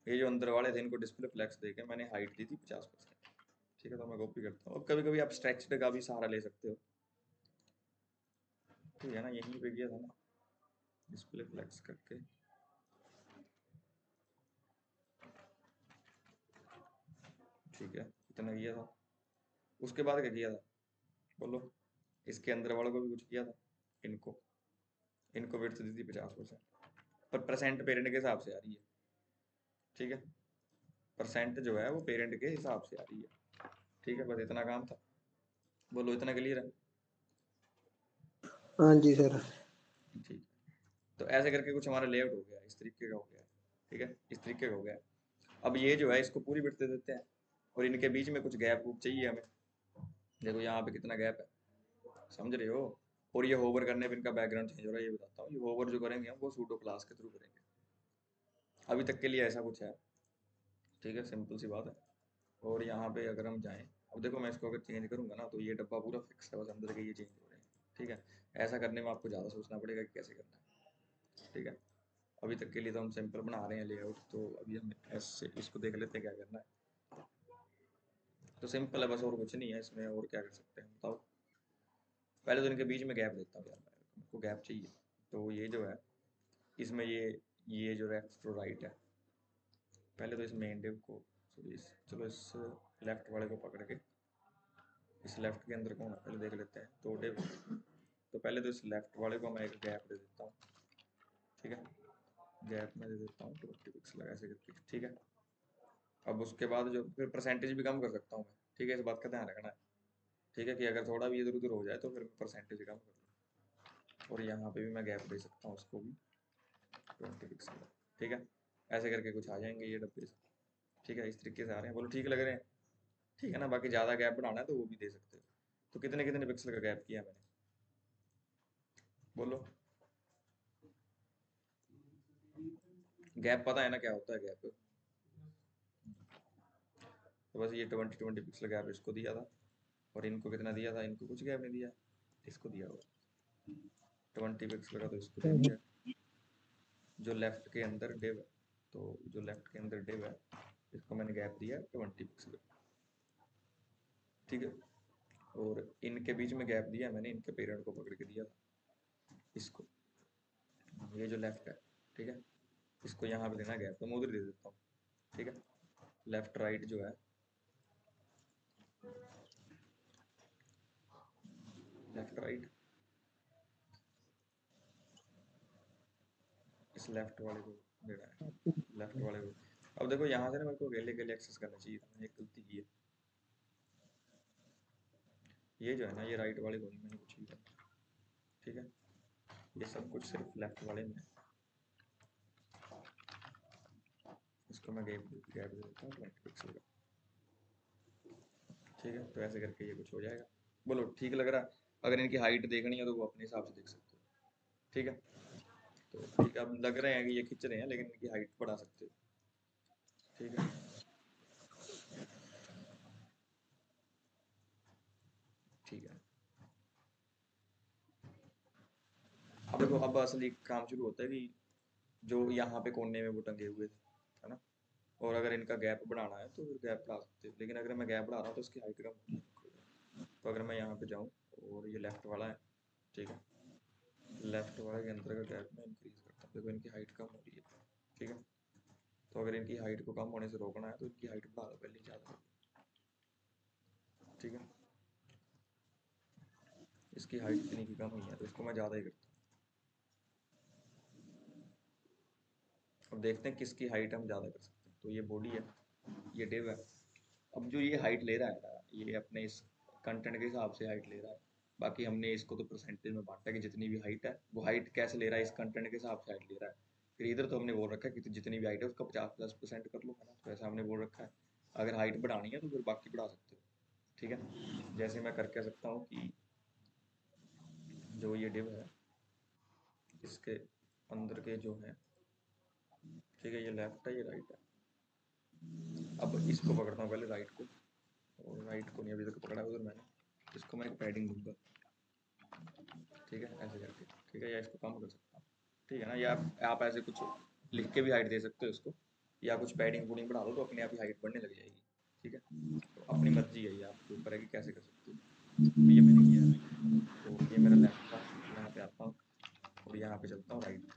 ये जो अंदर वाले थे इनको डिस्प्ले फ्लेक्स देके मैंने हाइट दी थी 50%, ठीक है। तो मैं कॉपी करता हूँ। अब कभी कभी आप स्ट्रेच्ड का भी सहारा ले सकते हो, ठीक है ना, यहीं पे किया था ना डिस्प्ले फ्लेक्स करके, ठीक है, इतना किया था। उसके बाद क्या किया था बोलो, इसके अंदर वालों को भी कुछ किया था, इनको इनको विड्थ दी थी 50%, पर परसेंट पेरेंट के हिसाब से आ रही है, ठीक है। परसेंट जो है वो पेरेंट के हिसाब से आ रही है, ठीक है। बस इतना काम था, बोलो इतना क्लियर है, हाँ जी सर। ठीक। तो ऐसे करके कुछ हमारा लेआउट हो गया, इस तरीके का हो गया, ठीक है, इस तरीके का हो गया। अब ये जो है इसको पूरी विड्थ दे देते हैं, और इनके बीच में कुछ गैप वूप चाहिए हमें। देखो यहाँ पे कितना गैप है, समझ रहे हो। और ये होवर करने पे इनका बैकग्राउंड चेंज हो रहा है, ये बताता हूँ। ये होवर जो करेंगे हम वो सूडो क्लास के थ्रू करेंगे, अभी तक के लिए ऐसा कुछ है, ठीक है, सिंपल सी बात है। और यहाँ पे अगर हम जाएं, अब देखो मैं इसको अगर चेंज करूंगा ना तो ये डब्बा पूरा फिक्स है, बस अंदर के ये चेंज हो रहे हैं, ठीक है। ऐसा करने में आपको ज़्यादा सोचना पड़ेगा कि कैसे करना है, ठीक है। अभी तक के लिए तो हम सिंपल बना रहे हैं लेआउट, तो अभी हम ऐसे इसको देख लेते हैं क्या करना है। तो सिंपल है बस, और कुछ नहीं है इसमें, और क्या कर सकते हैं बताओ। पहले तो इनके बीच में गैप देता हूँ यार, मेरे को गैप चाहिए। तो ये जो है इसमें ये जो लेफ्ट और राइट है, पहले तो इस मेन डिव को सॉरी इस चलो इस लेफ्ट वाले को पकड़ के, इस लेफ्ट के अंदर कौन है पहले देख लेते हैं, दो डिव। तो पहले तो इस लेफ्ट वाले को मैं एक गैप दे देता हूँ, ठीक है, गैप में दे देता हूँ 20 पिक्सल ऐसे करके, ठीक है। अब उसके बाद जो फिर परसेंटेज भी कम कर सकता हूँ मैं, ठीक है, इस बात का ध्यान रखना है, ठीक है, कि अगर थोड़ा भी इधर उधर हो जाए तो फिर परसेंटेज कम कर लूँ। और यहाँ पे भी मैं गैप दे सकता हूँ उसको भी 20 पिक्सल, ठीक है। ऐसे करके कुछ आ जाएंगे ये डब्बे से, ठीक है, इस तरीके से आ रहे हैं, बोलो ठीक लग रहे हैं, ठीक है ना। बाकी ज़्यादा गैप बढ़ाना है तो वो भी दे सकते हो। तो कितने कितने पिक्सल का गैप किया मैंने, बोलो। गैप पता है ना क्या होता है गैप, तो बस ये 20 पिक्सल गैप इसको दिया था, और इनको कितना दिया था, इनको कुछ गैप नहीं दिया, इसको दिया हुआ 20 पिक्सल का, तो इसको दे दिया जो लेफ्ट के अंदर डिव है। तो जो लेफ्ट के अंदर डिव है इसको मैंने गैप दिया 20 पिक्सल, ठीक है। और इनके बीच में गैप दिया मैंने, इनके पेरेंट को पकड़ के दिया था इसको, ये जो लेफ्ट है, ठीक है, इसको यहाँ पे देना गैप, तो मैं उधर दे देता हूँ, ठीक है। लेफ्ट राइट जो है, लेफ्ट राइट, इस लेफ्ट वाले को देना है, लेफ्ट वाले को। अब देखो यहाँ से ना मेरे को अकेले अकेले एक्सेस करना चाहिए था, मैंने एक गलती की है। ये जो है ना, ये राइट वाले को नहीं मैंने कुछ भी करना, ठीक है। ये सब कुछ सिर्फ लेफ्ट वाले में है, इसको मैं गैप गैप दे देता हूँ 20 पिक्सल का, ठीक है। तो ऐसे करके ये कुछ हो जाएगा। बोलो ठीक लग रहा है? अगर इनकी हाइट देखनी है तो वो अपने हिसाब से देख सकते हो, ठीक है। तो ठीक है, अब लग रहे हैं कि ये खिंच रहे हैं, लेकिन इनकी हाइट बढ़ा सकते हो, ठीक है। ठीक है, अब देखो, अब असली काम शुरू होता है कि जो यहाँ पे कोने में वो टंगे हुए थे, है ना, और अगर इनका गैप बढ़ाना है तो फिर गैप बढ़ा सकते हो, लेकिन अगर मैं गैप बढ़ा रहा हूँ तो इसकी हाइट कम होगी। तो अगर मैं यहाँ पे जाऊँ और ये लेफ्ट वाला है, ठीक है, लेफ्ट वाले के अंदर का गैप मैं इंक्रीज करता हूँ, देखो इनकी हाइट कम हो रही है, ठीक है। तो अगर इनकी हाइट को कम होने से रोकना है तो इनकी हाइट बढ़ा दो पहले ज़्यादा, ठीक है। इसकी हाइट इतनी की कम हुई है तो इसको मैं ज़्यादा ही करता हूँ। अब देखते हैं किसकी हाइट हम ज़्यादा कर सकते हैं। तो ये बॉडी है, ये डिव है। अब जो ये हाइट ले रहा है ना, ये अपने इस कंटेंट के हिसाब से हाइट ले रहा है। बाकी हमने इसको तो परसेंटेज में बांटा है कि जितनी भी हाइट है वो हाइट कैसे ले रहा है, इस कंटेंट के हिसाब से हाइट ले रहा है। फिर इधर तो हमने बोल रखा है कि जितनी भी हाइट है उसका 50+% कर लो, है ना, तो ऐसा हमने बोल रखा है। अगर हाइट बढ़ानी है तो फिर बाकी बढ़ा सकते हो, ठीक है। जैसे मैं कर कह सकता हूँ कि जो ये डिव है इसके अंदर के जो है, ठीक है, ये लेफ्ट है ये राइट है। अब इसको पकड़ता हूँ पहले राइट को, और राइट को नहीं अभी तक पकड़ा उधर मैंने, इसको मैं एक पैडिंग दूंगा, ठीक है, ऐसे करके, ठीक है, या इसको कम कर सकता हूँ, ठीक है ना। या आप ऐसे कुछ लिख के भी हाइट दे सकते हो इसको, या कुछ पैडिंग वूडिंग बढ़ा दो तो अपने आप ही हाइट बढ़ने लग जाएगी, ठीक है। तो अपनी मर्जी है, ये आपके ऊपर है कि कैसे कर सकते हो। तो ये मैंने किया है, तो ये मेरा लेफ्ट था, यहाँ पे आता हूँ और यहाँ पे चलता हूँ राइट,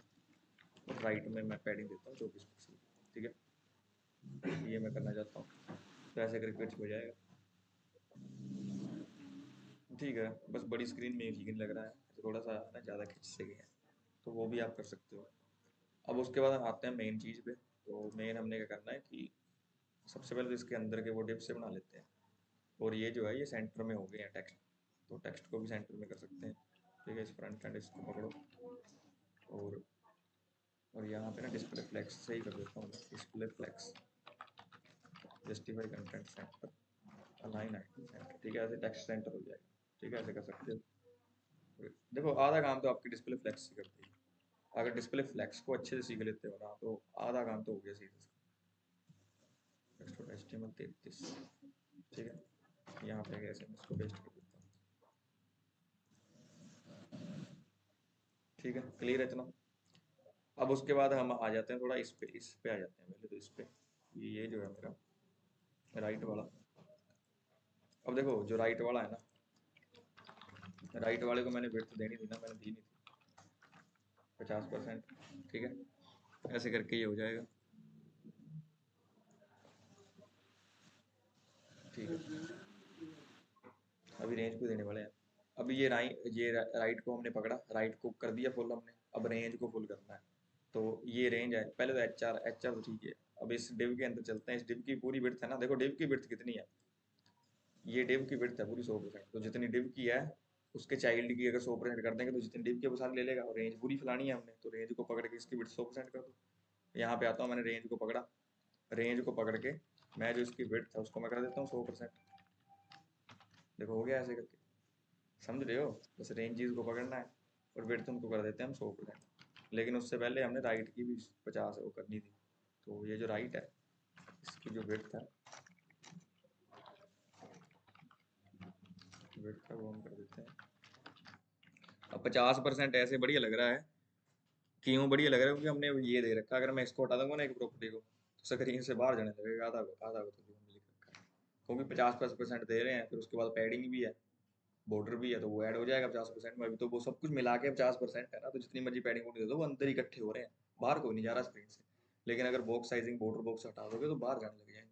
और राइट में मैं पैडिंग देता हूँ 24 पिक्सल, ठीक है। ये मैं करना चाहता हूँ, तो ऐसे करके कुछ हो जाएगा, ठीक है। बस बड़ी स्क्रीन में ठीक नहीं लग रहा है, थोड़ा सा ना ज़्यादा खिंच से गए हैं, तो वो भी आप कर सकते हो। अब उसके बाद हम आते हैं मेन चीज़ पे। तो मेन हमने क्या करना है कि सबसे पहले तो इसके अंदर के वो डिप से बना लेते हैं, और ये जो है ये सेंटर में हो गए हैं टेक्स्ट, तो टेक्स्ट को भी सेंटर में कर सकते हैं, ठीक है। इस फ्रंट एंड इसको पकड़ो, और यहाँ पे ना डिस्प्ले फ्लेक्स से ही कर देता हूँ, display flex, justify content center, align item center, ठीक है, ऐसे टेक्स्ट सेंटर हो जाएगा, ठीक है, ऐसे कर सकते हो। देखो आधा काम तो आपकी डिस्प्ले फ्लेक्स ही करती है, अगर डिस्प्ले फ्लेक्स को अच्छे से सीख लेते हो ना तो आधा काम तो हो गया सीधे से। HTML 33, ठीक है, यहाँ पे कैसे मैं इसको पेस्ट कर देता हूँ, ठीक है, क्लियर है इतना। अब उसके बाद हम आ जाते हैं थोड़ा इस पे आ जाते हैं पहले, तो इस पे ये जो है मेरा राइट वाला। अब देखो जो राइट वाला है ना, राइट वाले को मैंने विड्थ देनी थी ना, मैंने दी नहीं थी 50%, ठीक है, ऐसे करके ये हो जाएगा, ठीक है। अभी रेंज को देने वाले हैं। अभी ये राइट को हमने पकड़ा, राइट को कर दिया फुल हमने, अब रेंज को फुल करना है। तो ये रेंज है, पहले तो एच आर तो ठीक है। अब इस डिव के अंदर चलते हैं, इस डिव की पूरी विड्थ है ना, देखो डिव की विड्थ कितनी है, ये डिव की विड्थ है पूरी 100%, तो जितनी डिव की है उसके चाइल्ड की अगर 100% कर देंगे तो जितनी डिव की है वो सारी ले लेगा, और रेंज पूरी फैलानी है हमने, तो रेंज को पकड़ के इसकी विड्थ 100% कर दो। यहाँ पे आता हूँ, मैंने रेंज को पकड़ा, रेंज को पकड़ के मैं जो इसकी विड्थ है उसको मैं कर देता हूँ 100%, देखो हो गया ऐसे करके, समझ रहे हो। बस रेंजेस को पकड़ना है और विड्थ उनको कर देते हैं हम 100%, लेकिन उससे पहले हमने राइट की भी 50 वो करनी थी। तो ये जो राइट है इसकी जो विड्थ है वेट का वो हम कर देते हैं। अब 50% ऐसे बढ़िया लग रहा है। क्यों बढ़िया लग रहा है? क्योंकि हमने ये दे रखा है, अगर मैं इसको हटा दूंगा ना एक प्रॉपर्टी को, तो स्क्रीन से बाहर जाने लगेगा आधा आधा तो हमने लिख रखा है। क्योंकि 50% दे रहे हैं, फिर उसके बाद पैडिंग भी है, बॉर्डर भी है, तो वो ऐड हो जाएगा 50% में। अभी तो वो सब कुछ मिला के 50% है ना, तो जितनी मर्जी पैडिंग दे दो वो अंदर इकट्ठे हो रहे हैं, बाहर कोई नहीं जा रहा स्क्रीन से। लेकिन अगर बॉक्स साइजिंग बॉर्डर बॉक्स हटा दोगे तो बाहर जाने लग जाएंगे।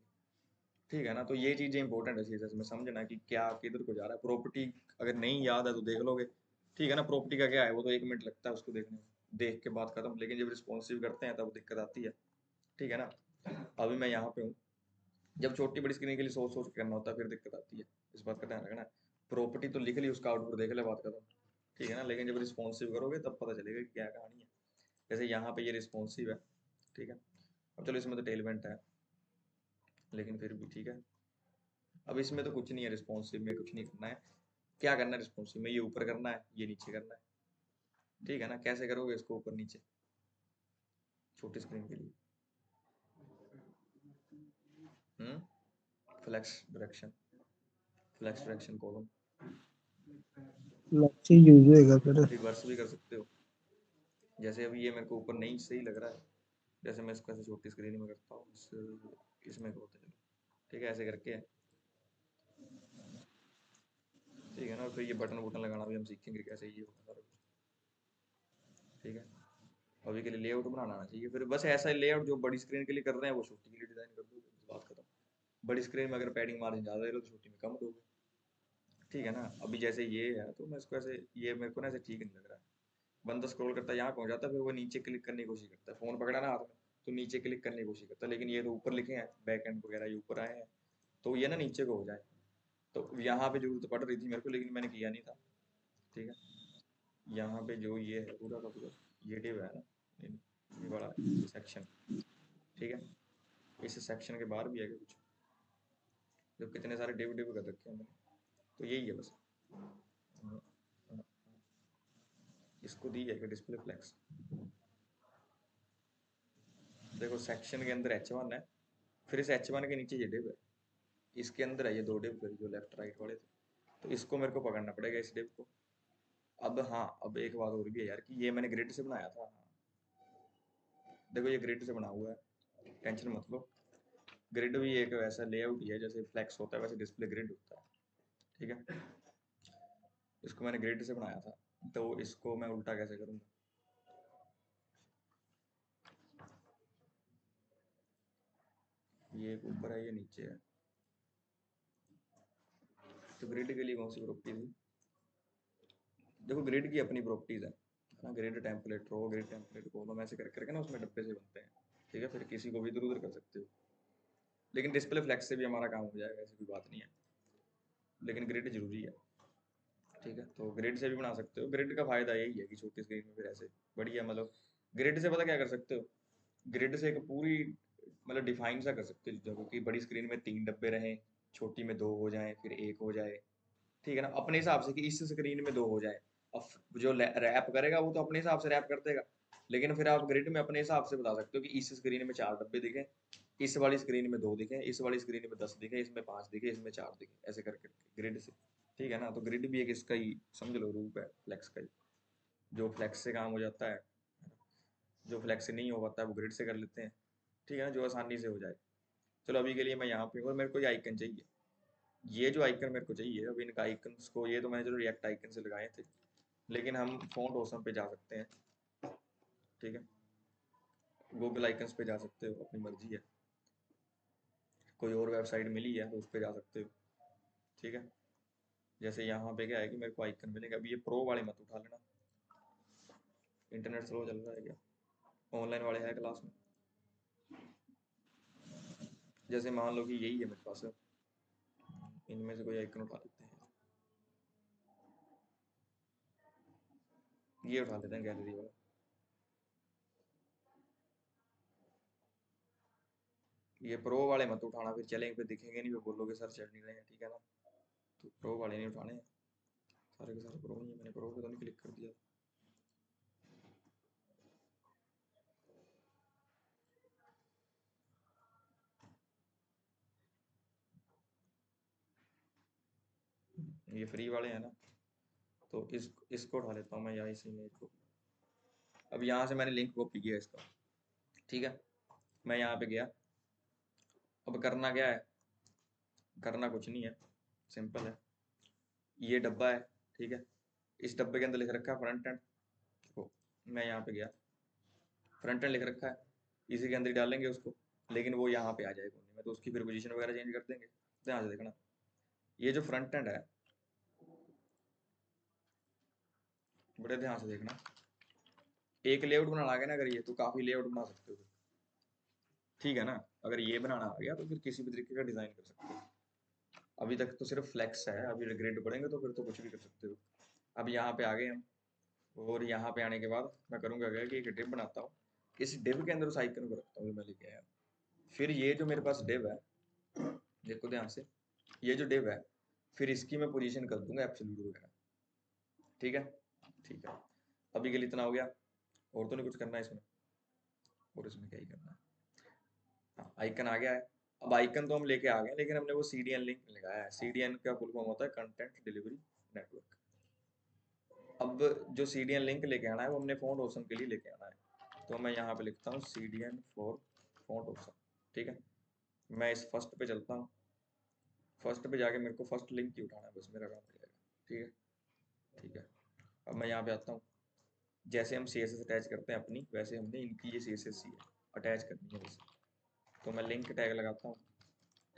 ठीक है ना? तो ये चीज़ें इंपॉर्टेंट है सीएसएस में समझना कि क्या किधर को जा रहा है। प्रॉपर्टी अगर नहीं याद है तो देख लोगे, ठीक है ना? प्रॉपर्टी का क्या है, वो तो 1 मिनट लगता है उसको देखने में, देख के बात खत्म। लेकिन जब रिस्पॉन्सिव करते हैं तब दिक्कत आती है। ठीक है ना? अभी मैं यहाँ पे हूँ, जब छोटी बड़ी स्क्रीन के लिए सोच सोच के करना होता है फिर दिक्कत आती है। इस बात का ध्यान रखना। प्रॉपर्टी तो लिख ली, उसका आउटपुट देख ले, बात खत्म। ठीक है ना? लेकिन जब रिस्पॉन्सिव करोगे तब पता चलेगा कि क्या कहानी है। जैसे यहाँ पे ये रिस्पॉन्सिव है, ठीक है। अब चलो इसमें तो टेलवेंट है, लेकिन फिर भी ठीक है। अब इसमें तो कुछ नहीं है, रिस्पॉन्सिव में कुछ नहीं करना है। क्या करना है रिस्पॉन्सिव में? ये ऊपर करना है, ये नीचे करना है। ठीक है ना? कैसे करोगे इसको ऊपर नीचे छोटी स्क्रीन के लिए? Flex direction, flex direction column, लक्ष्य यूज होएगा फिर। रिवर्स भी कर सकते हो। जैसे अभी ये मेरे को ऊपर नहीं सही लग रहा है, जैसे मैं इसको ऐसे छोटी स्क्रीन में करता हूँ, इसमें होता चलो, ठीक है, ऐसे करके। ठीक है ना? फिर ये बटन वुटन लगाना भी हम सीखेंगे कैसे ये होगा सारा कुछ। ठीक है? अभी के लिए लेआउट बनाना आना चाहिए, फिर बस ऐसा लेआउट जो बड़ी स्क्रीन के लिए कर रहे हैं वो छोटी के लिए डिजाइन कर दोगे, बस बात खत्म। बड़ी स्क्रीन में अगर पैडिंग मार्जिन ज़्यादा दे रहे हो तो छोटी में कम दोगे। ठीक है ना? अभी जैसे ये है तो मैं इसको ऐसे, ये मेरे को ना ऐसे ठीक नहीं लग रहा है। बंदा स्क्रॉल करता है यहाँ पहुंच जाता है, फिर वो नीचे क्लिक करने की कोशिश करता है, फोन पकड़ा ना हाथ में तो नीचे क्लिक करने की कोशिश करता है। लेकिन ये तो ऊपर लिखे हैं, बैक एंड वगैरह ये ऊपर आए हैं, तो ये ना नीचे को हो जाए। तो यहाँ पे जरूरत पड़ रही थी मेरे को, लेकिन मैंने किया नहीं था। ठीक है? यहाँ पे जो ये है पूरा का पूरा, ये डिव है ना, ये बड़ा सेक्शन। ठीक है? इस सेक्शन के बाहर भी है क्या कुछ? जब कितने सारे डिव डिव कर रखे हैं मैंने, तो यही है बस। इसको दी है कि डिस्प्ले फ्लेक्स। देखो सेक्शन के अंदर H1 है, फिर इस H1 के नीचे ये डिव है, इसके अंदर है ये 2 डिव फिर जो लेफ्ट राइट वाले थे। तो इसको मेरे को पकड़ना पड़ेगा इस डिव को। अब हाँ, अब एक बात और भी है यार कि ये मैंने ग्रिड से बनाया था। देखो ये ग्रिड से बना हुआ है, टेंशन मत लो। ग्रिड भी एक वैसा लेआउट ही है, जैसे फ्लेक्स होता है वैसे डिस्प्ले ग्रिड होता है। ठीक है? इसको मैंने ग्रिड से बनाया था, तो इसको मैं उल्टा कैसे करूँगा? ये एक ऊपर है, ये नीचे है, तो ग्रिड के लिए कौन सी प्रॉपर्टी थी? देखो ग्रिड की अपनी प्रॉपर्टीज है ना, ग्रिड टेम्पलेट रो, ग्रिड टेम्पलेट कॉलम, ऐसे कर करके ना उसमें डब्बे से बनते हैं। ठीक है? फिर किसी को भी इधर उधर कर सकते हो, लेकिन डिस्प्ले फ्लेक्स से भी हमारा काम हो जाएगा, ऐसी कोई बात नहीं है। लेकिन ग्रिड जरूरी है। ठीक है? तो ग्रिड से भी बना सकते हो। ग्रिड का फायदा यही है कि छोटी स्क्रीन में फिर ऐसे बढ़िया, मतलब ग्रिड से पता क्या कर सकते हो? ग्रिड से एक पूरी मतलब डिफाइन सा कर सकते हो जगह की, बड़ी स्क्रीन में 3 डब्बे रहें, छोटी में 2 हो जाए, फिर 1 हो जाए। ठीक है ना? अपने हिसाब से कि इस स्क्रीन में 2 हो जाए। अब जो रैप करेगा वो तो अपने हिसाब से रैप कर देगा, लेकिन फिर आप ग्रिड में अपने हिसाब से बता सकते हो कि इस स्क्रीन में 4 डब्बे दिखे, इस वाली स्क्रीन में 2 दिखे, इस वाली स्क्रीन में 10 दिखे, इसमें 5 दिखे, इसमें 4 दिखे, ऐसे करके ग्रिड से। ठीक है ना? तो ग्रिड भी एक इसका ही समझ लो रूप है फ्लेक्स का ही, जो फ्लेक्स से काम हो जाता है। जो फ्लेक्स से नहीं हो पाता है वो ग्रिड से कर लेते हैं। ठीक है ना? जो आसानी से हो जाए। चलो अभी के लिए मैं यहाँ पे हूँ और मेरे को ये आइकन चाहिए, ये जो आइकन मेरे को चाहिए। अब इन आइकन्स को, ये तो मैंने चलो रिएक्ट आइकन से लगाए थे, लेकिन हम फ़ॉन्ट ऑसम पे जा सकते हैं। ठीक है? गूगल आइकन्स पे जा सकते हो, अपनी मर्जी है। कोई और वेबसाइट मिली है तो उस पर जा सकते हो। ठीक है? जैसे यहाँ पे क्या है कि मेरे को आइकन मिलेगा। अभी ये प्रो वाले मत उठा लेना, इंटरनेट स्लो चल रहा है क्या? ऑनलाइन वाले है क्लास में? जैसे मान लो कि यही है मेरे पास, इनमें से कोई आइकन उठा लेते हैं। ये उठा लेते हैं गैलरी वाला। ये प्रो वाले मत उठाना, फिर चलेंगे, फिर दिखेंगे नहीं, फिर बोलोगे सर चल नहीं रहे हैं। ठीक है ना? तो प्रो वाले नहीं उठाने हैं, सारे के सारे प्रो ही है। मैंने प्रो पे तो नहीं क्लिक कर दिया। ये फ्री वाले हैं ना, तो इसको उठा लेता हूँ मैं यहाँ, इस इमेज को। अब यहाँ से मैंने लिंक कॉपी किया इसका, ठीक है। मैं यहाँ पे गया, अब करना क्या है, करना कुछ नहीं है, सिंपल है। ये डब्बा है, ठीक है, इस डब्बे के अंदर लिख रखा है फ्रंट एंड। देखो मैं यहाँ पे गया, फ्रंट एंड लिख रखा है, इसी के अंदर ही डालेंगे उसको, लेकिन वो यहाँ पे आ जाएगा कोने में, तो उसकी फिर पोजीशन वगैरह चेंज कर देंगे। ध्यान से देखना, ये जो फ्रंट एंड है, बड़े ध्यान से देखना, एक लेआउट बनाना आ गया ना अगर ये, तो काफी लेआउट बना सकते हो, ठीक है ना। अगर ये बनाना आ गया तो फिर किसी भी तरीके का डिजाइन कर सकते हो। अभी तक तो सिर्फ फ्लेक्स है, अभी ग्रेड बढ़ेंगे तो फिर तो कुछ भी कर सकते हो। अब यहाँ पे आ गए हम, और यहाँ पे आने के बाद मैं करूँगा क्या कि एक डिव बनाता हूँ, इस डिव के अंदर उस आइकन को रखता हूँ जो मैं लेके आया। फिर ये जो मेरे पास डिव है, देखो ध्यान से, ये जो डिव है, फिर इसकी मैं पोजीशन कर दूंगा एब्सोल्यूट वगैरह, ठीक है। ठीक है, अभी के लिए इतना हो गया, और तो नहीं कुछ करना है इसमें, और इसमें क्या ही करना है। हाँ, आइकन आ गया है। अब आइकन तो हम लेके आ गए, लेकिन हमने वो CDN लिंक लगाया है। CDN का फुल फॉर्म होता है कंटेंट डिलीवरी नेटवर्क। अब जो CDN लिंक लेके आना है वो हमने फॉन्ट ऑप्शन के लिए लेके आना है, तो मैं यहाँ पे लिखता हूँ CDN फॉर फॉन्ट ऑप्शन, ठीक है। मैं इस फर्स्ट पे चलता हूँ, फर्स्ट पे जाके मेरे को फर्स्ट लिंक ही उठाना है, बस मेरा काम हो जाएगा, ठीक है। ठीक है, अब मैं यहाँ पे आता हूँ, जैसे हम CSS अटैच करते हैं अपनी, वैसे हमने इनकी ये CSS ही अटैच करनी है बस। तो मैं लिंक टैग लगाता हूँ,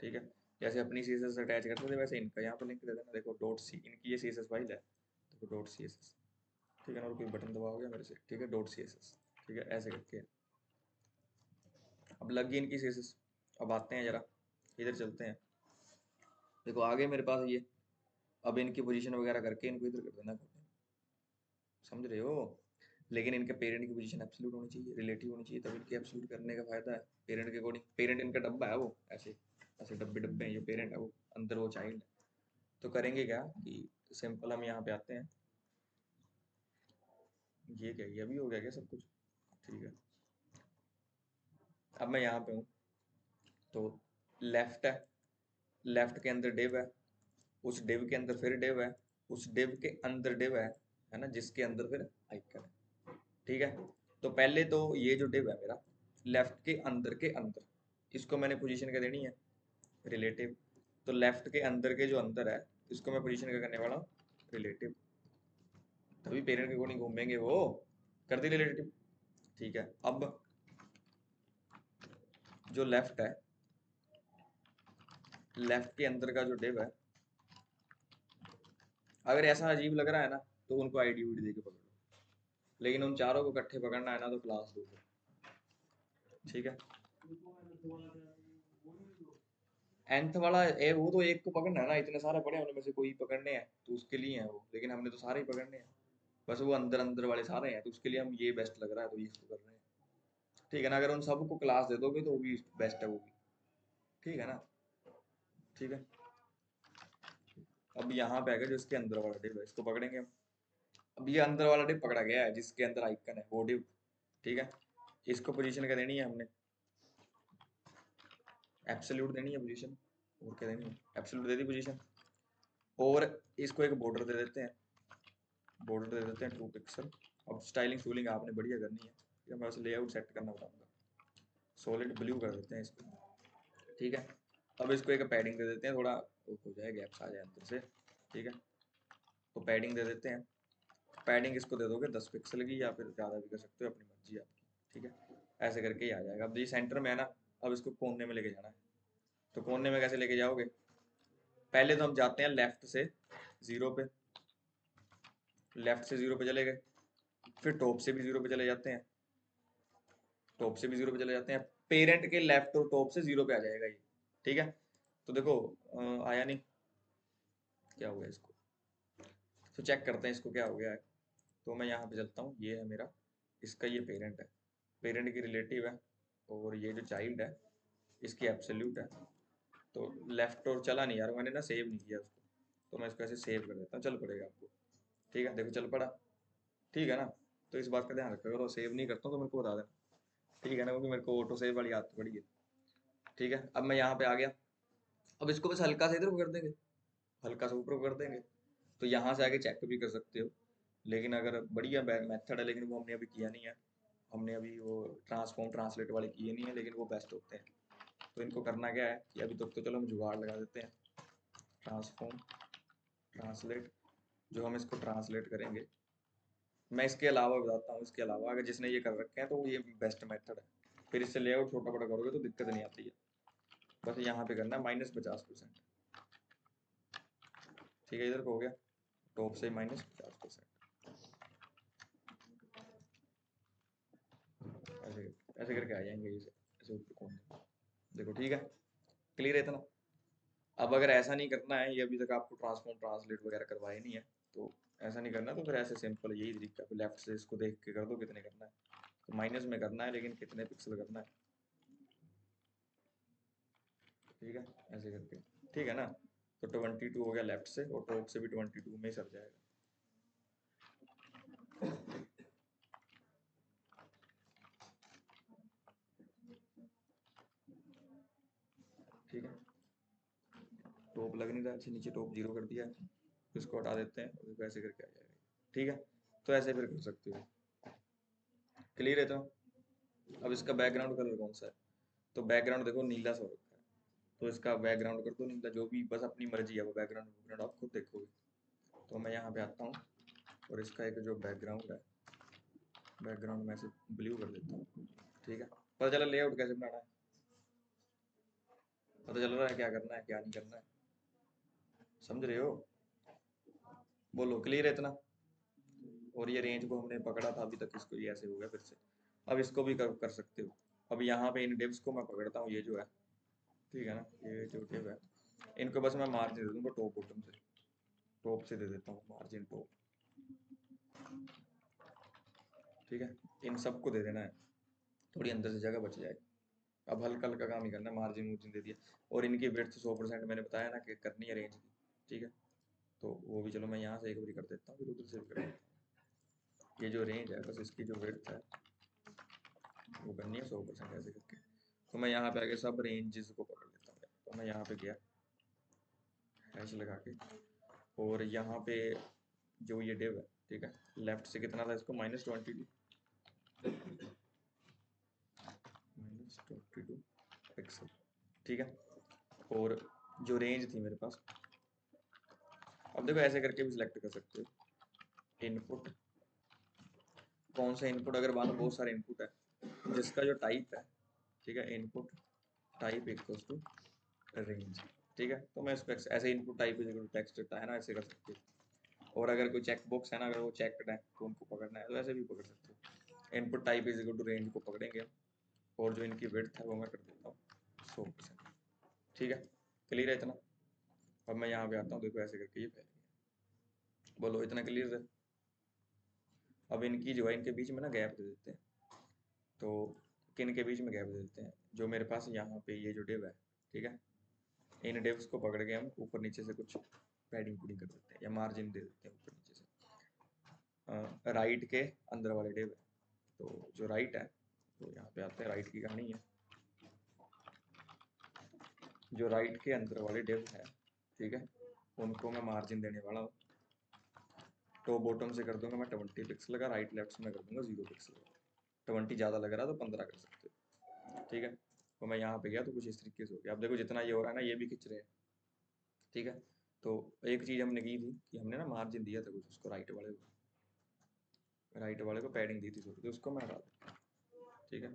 ठीक है। जैसे अपनी CSS अटैच करते थे वैसे इनका यहाँ पे लिंक दे देना। देखो डॉट सी, इनकी ये CSS फाइल है, देखो डॉट CSS, ठीक है ना, और कोई बटन दबा हो गया मेरे से, ठीक है, डॉट CSS, ठीक है, ऐसे करके। अब लग गई इनकी CSS। अब आते हैं जरा इधर चलते हैं, देखो आ गए मेरे पास ये। अब इनकी पोजीशन वगैरह करके इनको इधर कर देना, समझ रहे हो। लेकिन इनके पेरेंट की पोजीशन एब्सोल्यूट होनी चाहिए, रिलेटिव होनी चाहिए, तब इनके एब्सोल्यूट करने का फायदा है। पेरेंट के अकॉर्डिंग, पेरेंट इनका डब्बा है वो, ऐसे ऐसे डब्बे डब्बे हैं, ये पेरेंट है, वो अंदर वो चाइल्ड है। तो करेंगे क्या कि सिंपल हम यहाँ पे आते हैं, ये क्या, ये भी हो गया क्या सब कुछ, ठीक है। अब मैं यहाँ पे हूँ, तो लेफ्ट है, लेफ्ट के अंदर डिव है, उस डिव के अंदर फिर डिव है, उस डिव के अंदर डिव है ना, जिसके अंदर फिर आइकन है, ठीक है। तो पहले तो ये जो डिव है मेरा लेफ्ट के अंदर के अंदर, इसको मैंने पोजीशन क्या देनी है, रिलेटिव। तो लेफ्ट के अंदर के जो अंदर है, इसको मैं पोजीशन क्या करने वाला हूँ, रिलेटिव। तभी पेरेंट के अकॉर्डिंग घूमेंगे वो, कर दी रिलेटिव, ठीक है। अब जो लेफ्ट है, लेफ्ट के अंदर का जो डिव है, अगर ऐसा अजीब लग रहा है ना, तो उनको आईडी उईडी दे के पकड़ो, लेकिन उन चारों को इकट्ठे पकड़ना है ना, तो क्लास दो, ठीक है। nth वाला ए, वो तो एक को पकड़ना है ना, इतने सारे पड़े हैं उनमें से कोई पकड़ने हैं तो उसके लिए है वो, लेकिन हमने तो सारे ही पकड़ने हैं। बस वो अंदर अंदर वाले सारे हैं, तो उसके लिए हम ये बेस्ट लग रहा है तो ये इसको कर रहे हैं, ठीक है ना। अगर उन सबको क्लास दे दोगे तो वो भी बेस्ट है, वो भी ठीक है ना, ठीक है। अब यहाँ पे आएगा जो इसके अंदर वाला डिव है, इसको पकड़ेंगे हम। अब ये अंदर वाला डिव पकड़ा गया है, जिसके अंदर आइकन है वो डिव, ठीक है। इसको पोजीशन क्या देनी है हमने, एब्सोल्यूट देनी है पोजीशन, और क्या देनी है, एब्सोल्यूट दे दी पोजीशन। और इसको एक बॉर्डर दे देते हैं, बॉर्डर दे देते हैं 2 पिक्सल। अब स्टाइलिंग स्टूलिंग आपने बढ़िया करनी है, ठीक है, मैं बस लेआउट सेट करना बताऊंगा। सॉलिड ब्लू कर देते हैं इसको, ठीक है। अब इसको एक पैडिंग दे देते हैं, थोड़ा वो हो जाए, गैप्स आ जाए अंदर से, ठीक है। तो पैडिंग दे देते हैं, पैडिंग इसको दे दोगे 10 पिक्सल की, या फिर ज़्यादा भी कर सकते हो, अपनी मर्जी है आपकी, ठीक है। ऐसे करके ही आ जाएगा। अब ये सेंटर में है ना, अब इसको कोने में लेके जाना है। तो कोने में कैसे लेके जाओगे, पहले तो हम जाते हैं लेफ्ट से 0 पे, लेफ्ट से 0 पे चले गए, फिर टॉप से भी 0 पे चले जाते हैं, टॉप से भी 0 पे चले जाते हैं, पेरेंट के लेफ्ट और टॉप से 0 पे आ जाएगा ये, ठीक है। तो देखो आया नहीं, क्या हो गया इसको, तो चेक करते हैं इसको क्या हो गया है। तो मैं यहाँ पे चलता हूँ, ये है मेरा, इसका ये पेरेंट है, पेरेंट की रिलेटिव है, और ये जो चाइल्ड है इसकी एब्सोल्यूट है। तो लेफ्ट और चला नहीं यार, मैंने ना सेव नहीं किया उसको, तो मैं इसको ऐसे सेव कर देता हूँ, चल पड़ेगा आपको, ठीक है। देखो चल पड़ा, ठीक है ना। तो इस बात का ध्यान रखो, अगर वो सेव नहीं करता हूँ तो मेरे को बता देना, ठीक है ना, क्योंकि मेरे को ऑटो सेव वाली आदत पड़ी है, ठीक है। अब मैं यहाँ पे आ गया, अब इसको बस हल्का सा इधर को कर देंगे, हल्का सा ऊपर को कर देंगे, तो यहाँ से आगे चेक भी कर सकते हो, लेकिन अगर बढ़िया मेथड है, लेकिन वो हमने अभी किया नहीं है। हमने अभी वो ट्रांसफॉर्म ट्रांसलेट वाले किए नहीं है, लेकिन वो बेस्ट होते हैं। तो इनको करना क्या है कि अभी तक तो चलो हम जुगाड़ लगा देते हैं। ट्रांसफॉर्म ट्रांसलेट, जो हम इसको ट्रांसलेट करेंगे, मैं इसके अलावा बताता हूँ, इसके अलावा अगर जिसने ये कर रखे हैं तो ये बेस्ट मेथड है। फिर इससे लेआउट छोटा बड़ा करोगे तो दिक्कत नहीं आती है। बस यहाँ पे करना है -50%। ठीक है, इधर को हो गया, टॉप से -50%। ऐसे ऐसे करके आ जाएंगे, ऐसे ऊपर कौन देखो। ठीक है, क्लियर है इतना। अब अगर ऐसा नहीं करना है, ये अभी तक आपको ट्रांसफॉर्म ट्रांसलेट वगैरह करवाए नहीं है, तो ऐसा नहीं करना, तो फिर ऐसे सिंपल यही तरीका है, लेफ्ट से इसको देख के कर दो कितने करना है। तो माइनस में करना है, लेकिन कितने पिक्सल करना है। ठीक है, ऐसे करके। ठीक है ना, तो 22 हो गया लेफ्ट से, और टॉप से भी 22 में ही सर जाएगा। ठीक है, टॉप लग नहीं रहा, अच्छे नीचे टॉप 0 कर दिया है, इसको हटा देते हैं और ऐसे करके आ जाएगा। ठीक है, तो ऐसे फिर कर सकते हो। क्लियर है तो। अब इसका बैकग्राउंड कलर कौन सा है, तो बैकग्राउंड देखो नीला सा हो रखा है, तो इसका बैकग्राउंड कर दो नीला, जो भी बस अपनी मर्जी है वो बैकग्राउंड आप खुद देखोगे। तो मैं यहाँ पे आता हूँ, और इसका एक जो बैकग्राउंड है, बैकग्राउंड में से ब्लू कर देता हूँ। ठीक है, पता चला लेआउट कैसे बनाना है, पता चल रहा है क्या करना है क्या नहीं करना है, समझ रहे हो। बोलो, क्लियर है इतना। और ये रेंज को हमने पकड़ा था अभी तक, इसको ये ऐसे हो गया फिर से। अब इसको भी कर सकते हो। अब यहाँ पे इन डिव्स को मैं पकड़ता हूँ, ये जो है, ठीक है ना, ये जो डिव है, इनको बस मैं मार्जिन दे दूंगा टॉप बॉटम से, टॉप से दे देता हूँ मार्जिन टॉप। ठीक है, इन सबको दे देना है, थोड़ी अंदर से जगह बच जाए। अब हल्का हल्का काम ही करना है, मार्जिन मुर्जिन दे दिया। और इनकी ब्रेड्थ 100% मैंने बताया ना कि करनी है रेंज की। ठीक है, तो वो भी चलो मैं यहाँ से एक बार कर देता हूँ, फिर उधर से भी कर देता हूँ। ये जो रेंज है, बस इसकी जो ब्रेड्थ है वो करनी है 100% ऐसे करके। तो मैं यहाँ पे आके सब रेंजेस को पकड़ लेता हूँ। तो मैं यहाँ पे गया हैश लगा के, और यहाँ पे जो ये डिव है, ठीक है, लेफ्ट से कितना था इसको -22 पिक्सल। ठीक है, और जो रेंज थी मेरे पास, अब देखो ऐसे करके भी सिलेक्ट कर सकते हो। इनपुट, कौन सा इनपुट, अगर मान लो बहुत सारे इनपुट है, जिसका जो टाइप है, ठीक है, input type equals to range. ठीक है, तो मैं इसको ऐसे input type equal to text है ना, ऐसे कर सकते हो। और अगर कोई चेक बॉक्स है ना, अगर वो चेकड है तो उनको पकड़ना है, तो ऐसे भी पकड़ सकते हो। Input type is equal to range को पकड़ेंगे हम, और जो इनकी विड्थ है वो मैं कर देता हूँ 100%। ठीक है, क्लियर है इतना। अब मैं यहाँ पे आता हूँ, देखो ऐसे करके ये फैल गया। बोलो, इतना क्लियर है। अब इनकी जो है, इनके बीच में ना गैप दे देते हैं। तो किन के बीच में गैप दे देते हैं, जो मेरे पास यहाँ पे ये जो डिव है, ठीक है, इन डिव्स को पकड़ के हम ऊपर नीचे से कुछ पैडिंग पुडिंग कर देते हैं, या मार्जिन दे देते हैं ऊपर नीचे से। राइट के अंदर वाले डिव है, तो जो राइट है, तो यहाँ पे आते हैं, राइट की कहानी है। जो राइट के अंदर वाले डिव है, ठीक है, उनको मैं मार्जिन देने वाला हूँ। तो बॉटम से कर दूंगा मैं 20 पिक्सल का, राइट लेफ्ट से मैं कर दूंगा 0 पिक्सल का। 20 ज़्यादा लग रहा है तो 15 कर सकते हो। ठीक है, तो मैं यहाँ पे गया तो कुछ इस तरीके से हो गया। अब देखो जितना ये हो रहा है ना, ये भी खिंच रहे हैं। ठीक है, तो एक चीज़ हमने की थी कि हमने ना मार्जिन दिया था कुछ उसको, राइट वाले को पैडिंग दी थी थोड़ी, तो उसको मैं हटा दूँ। ठीक है,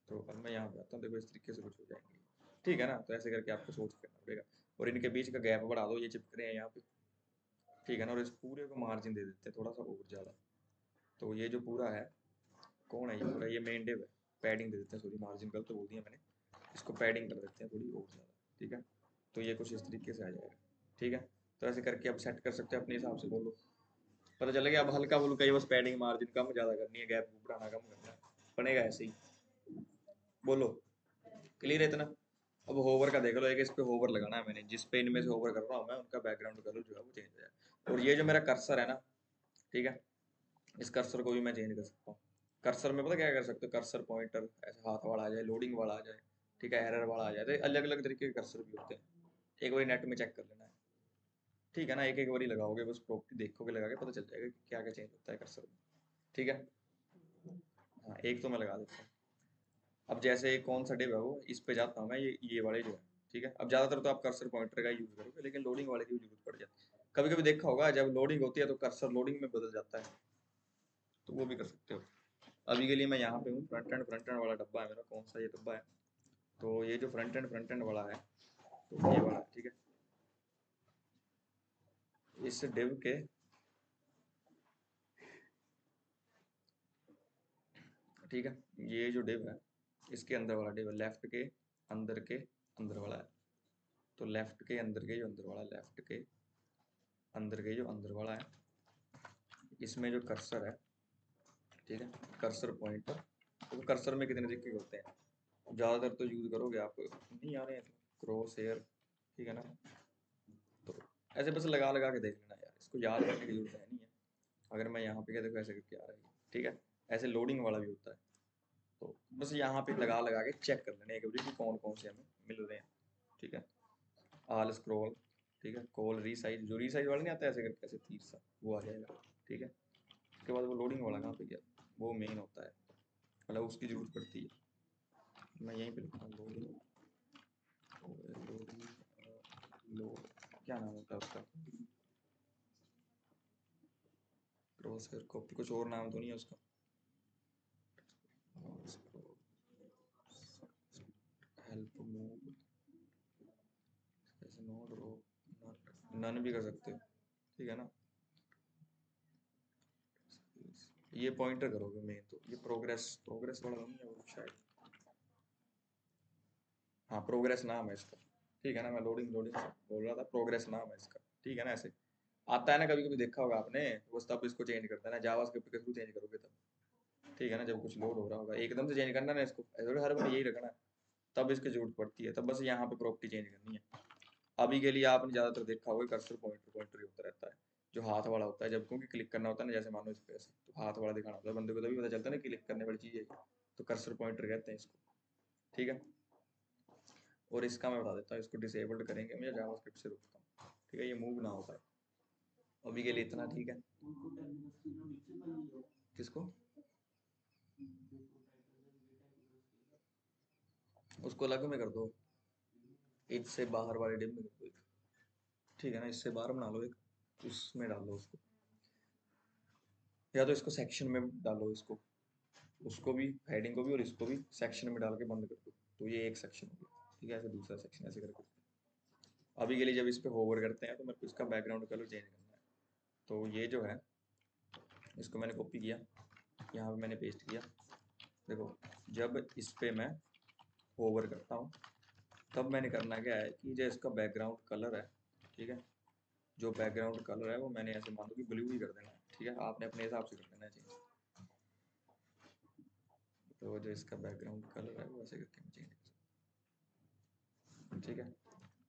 तो अब मैं यहाँ पे आता हूँ, देखो इस तरीके से कुछ हो जाएंगे। ठीक है ना, तो ऐसे करके आपको सोच करना पड़ेगा। और इनके बीच का गैप बढ़ा दो, ये चिपक रहे हैं यहाँ पे। ठीक है ना, और इस पूरे को मार्जिन दे देते हैं थोड़ा सा और ज़्यादा। तो ये जो पूरा है, कौन है ये पूरा, ये मेन डिव है। पैडिंग दे देते हैं, सॉरी मार्जिन गलत बोल दिया मैंने, इसको पैडिंग कर देते हैं थोड़ी और ज़्यादा। ठीक है, तो ये कुछ इस तरीके से आ जाएगा। ठीक है, तो ऐसे करके आप सेट कर सकते हैं अपने हिसाब से। बोलो, पता चला गया। अब हल्का फुल्का ही बस पैडिंग मार्जिन कम ज़्यादा करनी है, गैप बढ़ाना कम करना है, बनेगा ऐसे ही। बोलो, क्लियर है इतना। अब होवर का देख लो, एक इस पे होवर लगाना है मैंने, जिस पे इनमें से होवर कर रहा हूँ मैं, उनका बैकग्राउंड कलर जो है वो चेंज हो जाए। और ये जो मेरा कर्सर है ना, ठीक है, इस कर्सर को भी मैं चेंज कर सकता हूँ। कर्सर में पता क्या कर सकते हो, कर्सर पॉइंटर ऐसे हाथ वाला आ जाए, लोडिंग वाला आ जाए, ठीक है, एरर वाला आ जाए, तो अलग अलग तरीके के कर्सर भी होते हैं। एक बार नेट में चेक कर लेना है। ठीक है ना, एक एक बारी लगाओगे, बस प्रॉपर्टी देखोगे लगा के पता चल जाएगा कि क्या क्या चेंज होता है कर्सर में। ठीक है, हाँ एक तो मैं लगा देता हूँ। अब जैसे कौन सा डिव है वो, इस पे जाता हूँ मैं, ये वाले जो है। ठीक है, अब ज्यादातर तो आप कर्सर पॉइंटर का यूज करोगे, लेकिन लोडिंग वाले की भी जरूरत पड़ जाती है। कभी कभी देखा होगा जब लोडिंग होती है तो कर्सर लोडिंग में बदल जाता है, तो वो भी कर सकते हो। अभी के लिए मैं यहाँ पे हूँ, फ्रंट एंड वाला डब्बा है मेरा, कौन सा ये डब्बा है, तो ये जो फ्रंट एंड वाला है, तो ये वाला है। ठीक है, इस डिव के ठीक है, ये जो डिव है इसके अंदर वाला डिव है, लेफ्ट के अंदर वाला है। तो लेफ्ट के अंदर के जो अंदर वाला, लेफ्ट के अंदर के जो अंदर वाला है, इसमें जो कर्सर है, ठीक है, कर्सर पॉइंटर, तो कर्सर में कितने तरीके के होते हैं, ज़्यादातर तो यूज़ करोगे आप, नहीं आ रहे हैं क्रॉस हेयर, ठीक है ना, तो ऐसे बस लगा लगा के देख लेना यार, इसको याद रखने की जरूरत है नहीं है। अगर मैं यहाँ पे क्या देखो ऐसे करके आ रहा है, ठीक है, ऐसे लोडिंग वाला भी होता है, तो बस यहाँ पे लगा लगा के चेक कर लेना एक बार कि कौन कौन से हमें मिल रहे हैं। ठीक है, आल स्क्रॉल, ठीक है, कॉल रीसाइज, जो रीसाइज वाला नहीं आता ऐसे करके ऐसे तीर सा, वो आ जाएगा। ठीक है, उसके बाद वो लोडिंग वाला कहाँ पे गया, वो मेन होता है, मतलब उसकी जरूरत पड़ती है। मैं यहीं पे लिखता हूँ लोडिंग, लोडिंग लोड, क्या नाम होता है उसका, क्रॉस हेयर कॉपी, कुछ और नाम तो नहीं है उसका, हेल्प मूव, ऐसे नोड रो, नन भी कर सकते हो। ठीक है ना, ये पॉइंटर करोगे मेन, तो ये प्रोग्रेस वाला नहीं है वो शायद, हाँ प्रोग्रेस नाम है इसका। ठीक है ना, मैं लोडिंग लोडिंग बोल रहा था, प्रोग्रेस नाम है इसका। ठीक है ना, ऐसे आता है ना, कभी कभी देखा होगा आपने, बस तब इसको चेंज करता है ना, जावास्क्रिप्ट के थ्रू चेंज करोगे तब। ठीक है ना, जब कुछ लोड हो रहा होगा एकदम से चेंज करना ना इसको, ऐसे हर बार यही रखना है, तब इसकी जरूरत पड़ती है, तब बस यहाँ पे प्रॉपर्टी चेंज करनी है। अभी के लिए आपने ज्यादातर देखा होगा कर्सर पॉइंटर पॉइंटर ही होता रहता है, जो हाथ वाला होता है, जब क्योंकि क्लिक करना होता है ना, जैसे मानो इस पे ऐसे, तो हाथ वाला दिखाना होता है बंदे को, तभी पता चलता है ना क्लिक करने वाली चीज है, तो कर्सर पॉइंटर कहते हैं इसको। ठीक है, और इसका मैं बता देता हूँ, इसको डिसेबल्ड करेंगे, मैं जावास्क्रिप्ट से रोकता हूँ। ठीक है, ये मूव ना होता है अभी के लिए इतना। ठीक है, किसको, उसको अलग में कर दो, इससे बाहर वाले डिम में कर दो एक। ठीक है ना, इससे बाहर बना लो एक, उसमें डालो उसको, या तो इसको सेक्शन में डालो इसको, उसको भी, हेडिंग को भी और इसको भी सेक्शन में डाल के बंद कर दो, तो ये एक सेक्शन हो गया। ठीक है, ऐसे दूसरा सेक्शन ऐसे करके। अभी के लिए जब इस पे होवर करते हैं तो मेरे को इसका बैकग्राउंड कलर चेंज करना है, तो ये जो है इसको मैंने कॉपी किया, यहाँ पे मैंने पेस्ट किया। देखो, जब इस पे मैं होवर करता हूँ तब मैंने करना क्या है कि जो इसका बैकग्राउंड कलर है, ठीक है, जो बैकग्राउंड कलर है वो मैंने ऐसे मान लो कि ब्लू ही कर देना है। ठीक है, आपने अपने हिसाब से कर देना है चेंज, तो जो इसका बैकग्राउंड कलर है वो ऐसे करके मैं चेंज कर सकता हूँ। ठीक है,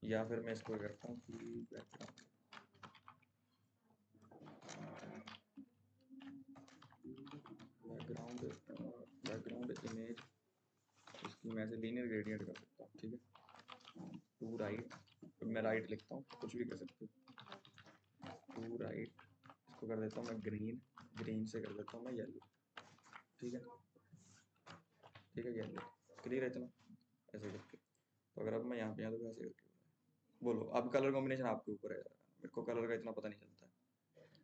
या फिर मैं इसको करता हूँ कि बैकग्राउंड बैकग्राउंड इमेज, इसकी मैं ऐसे लीनियर ग्रेडियंट कर सकता हूँ। ठीक है, टू राइट, मैं राइट लिखता हूँ, कुछ भी कर सकते हो, टू राइट, इसको कर देता हूँ मैं ग्रीन, ग्रीन से कर देता हूँ मैं येलो। ठीक है, ठीक है, येलो, क्लियर है इतना, ऐसे करके। तो अगर अब मैं यहाँ पे यहाँ तो ऐसे करके, बोलो अब कलर कॉम्बिनेशन आपके ऊपर है, मेरे को कलर का इतना पता नहीं चलता है।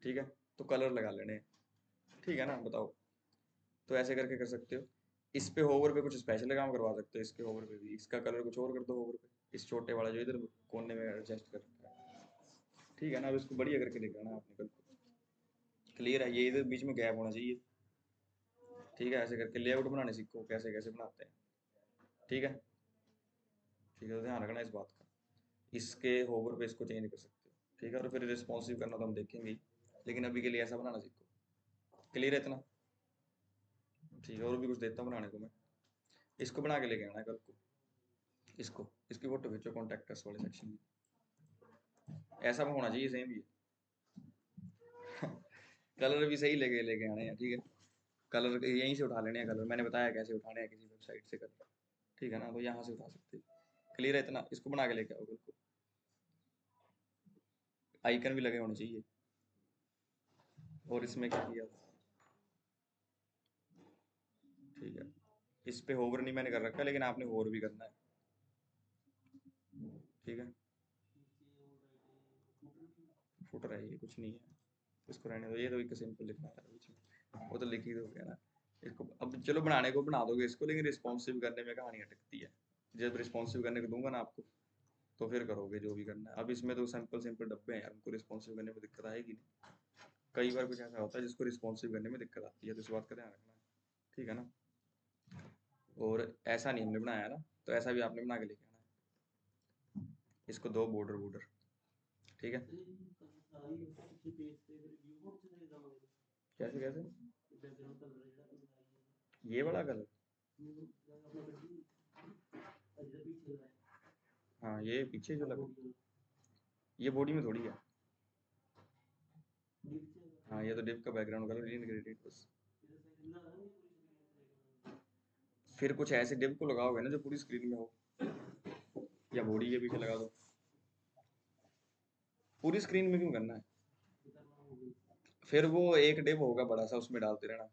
ठीक है, तो कलर लगा लेने, ठीक है ना, बताओ, तो ऐसे करके कर सकते हो। इस पे होवर पे कुछ स्पेशल काम करवा सकते हो, इसके होवर पे भी इसका कलर कुछ और कर दो होवर पे, इस छोटे वाला जो इधर कोने में एडजस्ट कर रखा है। ठीक है ना, अब इसको बढ़िया करके दिखाना है आपने कल को, क्लियर है, ये इधर बीच में गैप होना चाहिए। ठीक है, ऐसे करके लेआउट बनाने सीखो, कैसे कैसे बनाते हैं। ठीक है, ठीक है, तो ध्यान रखना इस बात का, इसके होवर पे इसको चेंज कर सकते हो। ठीक है, और फिर रिस्पॉन्सिव करना तो हम देखेंगे ही, लेकिन अभी के लिए ऐसा बनाना सीखो। क्लियर है इतना, ठीक है, और भी कुछ देता हूँ बनाने को मैं, इसको बना के लेके आना है कल को, इसको, इसकी फोटो खींचो कॉन्टेक्टर्स वाले सेक्शन की, ऐसा में होना चाहिए सेम ये। कलर भी सही लेके लेके आने हैं। ठीक है, कलर यहीं से उठा लेने हैं कलर, मैंने बताया कैसे उठाने हैं किसी वेबसाइट से कलर। ठीक है ना, तो यहाँ से उठा सकते हैं। क्लियर है इतना, इसको बना के लेके आओ कल को, आइकन भी लगे होने चाहिए। और इसमें क्या किया, ठीक है, इस पे होवर नहीं मैंने कर रखा, लेकिन आपने होवर भी करना है, ठीक है। फुटर है ये, कुछ नहीं है, इसको रहने दो, ये तो एक सिंपल लिखना है बीच में, वो तो लिख ही दोगे ना इसको। अब चलो बनाने को बना दोगे इसको, लेकिन रिस्पॉन्सिव करने में कहानी अटकती है। जब रिस्पॉन्सिव करने को दूंगा ना आपको, तो फिर करोगे जो भी करना है। अब इसमें तो सिंपल सिंपल डब्बे हैं यार, उनको रिस्पॉन्सिव करने में दिक्कत आएगी नहीं। कई बार कुछ ऐसा होता है जिसको रिस्पॉन्सिव करने में दिक्कत आती है, तो इस बात का ध्यान रखना है, ठीक है ना। और ऐसा नहीं हमने बनाया ना, तो ऐसा भी आपने बना के लेके आना है। इसको दो बॉर्डर बॉर्डर, ठीक है। कैसे कैसे, ये वाला कलर, हाँ ये पीछे जो लग, ये बॉडी में थोड़ी है। हाँ ये तो डिप का बैकग्राउंड कलर, ग्रीन ग्रेडियंट बस। फिर कुछ ऐसे डिप को लगाओगे ना जो पूरी स्क्रीन में हो, या बॉडी के पीछे लगा दो। पूरी स्क्रीन में क्यों करना है, फिर वो एक डिप होगा बड़ा सा, उसमें डालते रहना।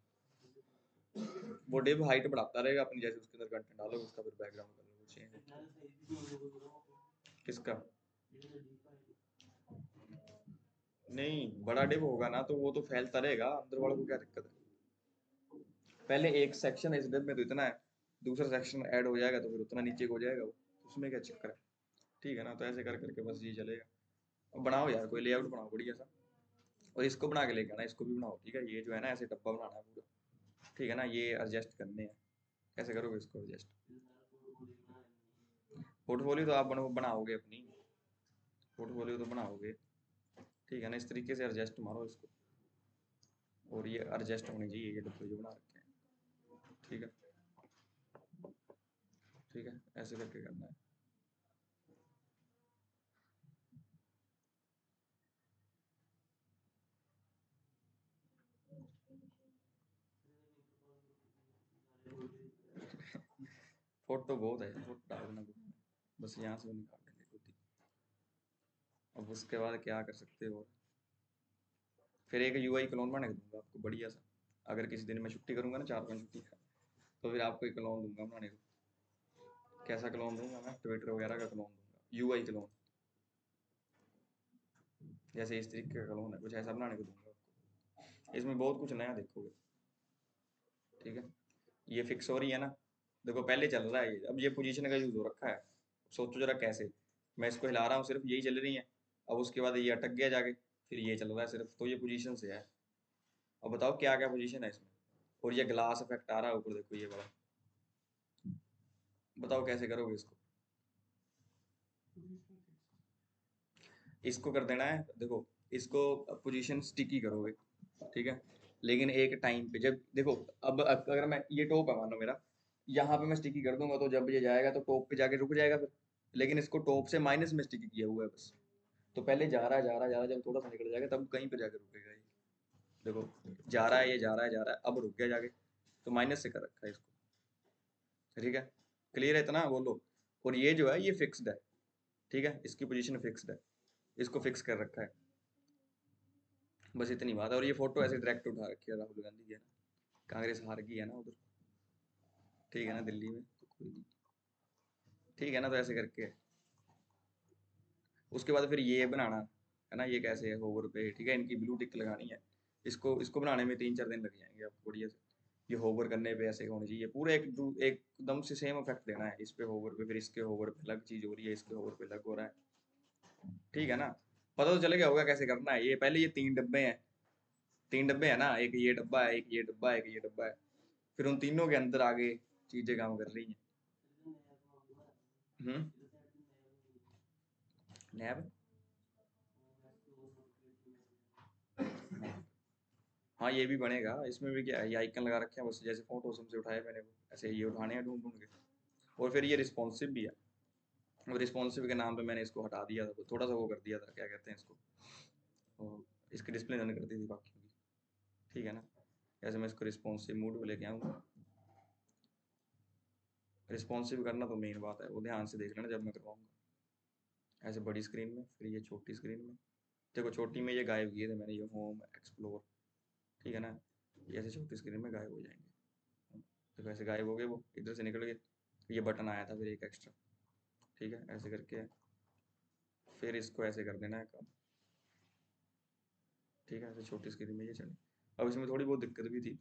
वो डिप हाइट बढ़ाता रहेगा अपनी, जैसे उसके अंदर कंटेंट डालोगे उसका फिर बैकग्राउंड कलर चेंज। किसका, नहीं बड़ा डिप होगा ना तो वो तो फैलता रहेगा, अंदर वालों को क्या दिक्कत है। पहले एक सेक्शन है इस डिप में तो इतना है, दूसरा सेक्शन ऐड हो जाएगा तो फिर उतना नीचे को हो जाएगा वो, उसमें क्या चक्कर है, ठीक है ना। तो ऐसे कर करके बस ये चलेगा। अब बनाओ यार कोई लेआउट बनाओ बढ़िया सा, और इसको बना के लेके आना, इसको भी बनाओ, ठीक है। ये जो है ना ऐसे डब्बा बनाना है पूरा, ठीक है ना। ये एडजस्ट करने हैं, कैसे करोगे इसको एडजस्ट। पोर्टफोलियो तो आप बनाओगे अपनी, पोर्टफोलियो तो बनाओगे, ठीक है ना। इस तरीके से एडजस्ट मारो इसको, और ये एडजस्ट होनी चाहिए ये डब्बे जो बना रखे हैं, ठीक है, ठीक है। ऐसे करके करना है। फोटो बहुत है, फोटो डाल देना ग्रुप में, बस यहाँ से वो निकाल देंगे खुद ही। अब उसके बाद क्या कर सकते हो, फिर एक यूआई क्लोन बना के दूंगा आपको बढ़िया सा। अगर किसी दिन मैं छुट्टी करूंगा ना, 4-5 छुट्टी का, तो फिर आपको एक क्लोन दूंगा बनाने को। कैसा क्लोन दूंगा मैं, ट्विटर वगैरह का क्लोन दूंगा, यूआई क्लोन, जैसे इस तरीके का क्लोन है, कुछ ऐसा बनाने को दूंगा आपको। इसमें बहुत कुछ नया देखोगे, ठीक है। ये फिक्स हो रही है ना, देखो पहले चल रहा है ये, अब ये पोजीशन का यूज हो रखा है। सोचो जरा कैसे, मैं इसको हिला रहा हूँ सिर्फ यही चल रही है, अब उसके बाद ये अटक गया जाके, फिर ये चल रहा है सिर्फ, तो ये पोजीशन से है। अब बताओ क्या क्या पोजीशन है इसमें, और ये ग्लास इफेक्ट आ रहा है ऊपर, देखो ये बड़ा, बताओ कैसे करोगे इसको। इसको कर देना है, देखो इसको पोजीशन स्टिकी करोगे, ठीक है। लेकिन एक टाइम पे जब देखो, अब अगर मैं ये टॉप है मानो मेरा, यहाँ पे मैं स्टिकी कर दूंगा तो जब ये जाएगा तो टॉप पे जाके रुक जाएगा फिर, लेकिन इसको टॉप से माइनस में स्टिकी किया हुआ है बस। तो पहले जा रहा है जा रहा है जा रहा है, जब थोड़ा सा निकल जाएगा तब कहीं पे जाके रुकेगा ये, देखो जा रहा है ये जा रहा है जा रहा है, अब रुक गया जाके, तो माइनस से कर रखा है इसको, ठीक है। क्लियर है इतना बोलो। और ये जो है ये फिक्स्ड है, ठीक है, इसकी पोजीशन फिक्स्ड है, इसको फिक्स कर रखा है, बस इतनी बात है। और ये फोटो ऐसे डायरेक्ट उठा रखी है राहुल गांधी की, है ना, कांग्रेस हार गई है ना उधर, ठीक है ना, दिल्ली में, तो कोई नहीं, ठीक है ना। तो ऐसे करके उसके बाद फिर ये बनाना है ना, ये कैसे है होवर पे, ठीक है, इनकी ब्लू टिक लगानी है। इसको इसको बनाने में 3-4 दिन लग जाएंगे आपको बढ़िया से। ये होवर करने पे ऐसे होनी चाहिए पूरे एकदम से सेम इफेक्ट देना है, इस पे होवर पे, फिर इसके होवर पे अलग चीज हो रही है, इसके होवर पे अलग हो रहा है, ठीक है ना। पता तो चल गया होगा कैसे करना है। ये पहले ये 3 डब्बे हैं, 3 डब्बे है ना, एक ये डब्बा है, एक ये डब्बा है, एक ये डब्बा है, फिर उन तीनों के अंदर आगे चीजें काम कर रही हैं। हम्म, नैब, हाँ ये भी बनेगा, इसमें भी क्या है, ये आइकन लगा रखे हैं बस, जैसे फोटोज हमसे उठाए मैंने वो ऐसे ये उठाने हैं ढूंढ ढूंढ के। और फिर ये रिस्पॉन्सिव भी है, और रिस्पॉन्सिव के नाम पे मैंने इसको हटा दिया था, थोड़ा सा वो कर दिया था, क्या कहते हैं इसको, और इसकी डिस्प्ले रन कर दी थी बाकी की, ठीक है ना। ऐसे मैं इसको रिस्पॉन्सिव मूड पे लेके आऊँगा। रिस्पॉन्सिव करना तो मेन बात है, वो ध्यान से देख लेना जब मैं करवाऊँगा, ऐसे बड़ी स्क्रीन में, फिर ये छोटी स्क्रीन में, देखो छोटी में ये गायब किए थे मैंने, ये होम एक्सप्लोर, ठीक है ना, ये ऐसे छोटी स्क्रीन में गायब हो जाएंगे। देखो ऐसे गायब हो गए, वो इधर से निकल गए, ये बटन आया था फिर एक एक्स्ट्रा, ठीक है, ऐसे करके फिर इसको ऐसे कर देना है कम, ठीक है, ऐसे छोटी स्क्रीन में ये चले। अब इसमें थोड़ी बहुत दिक्कत भी थी,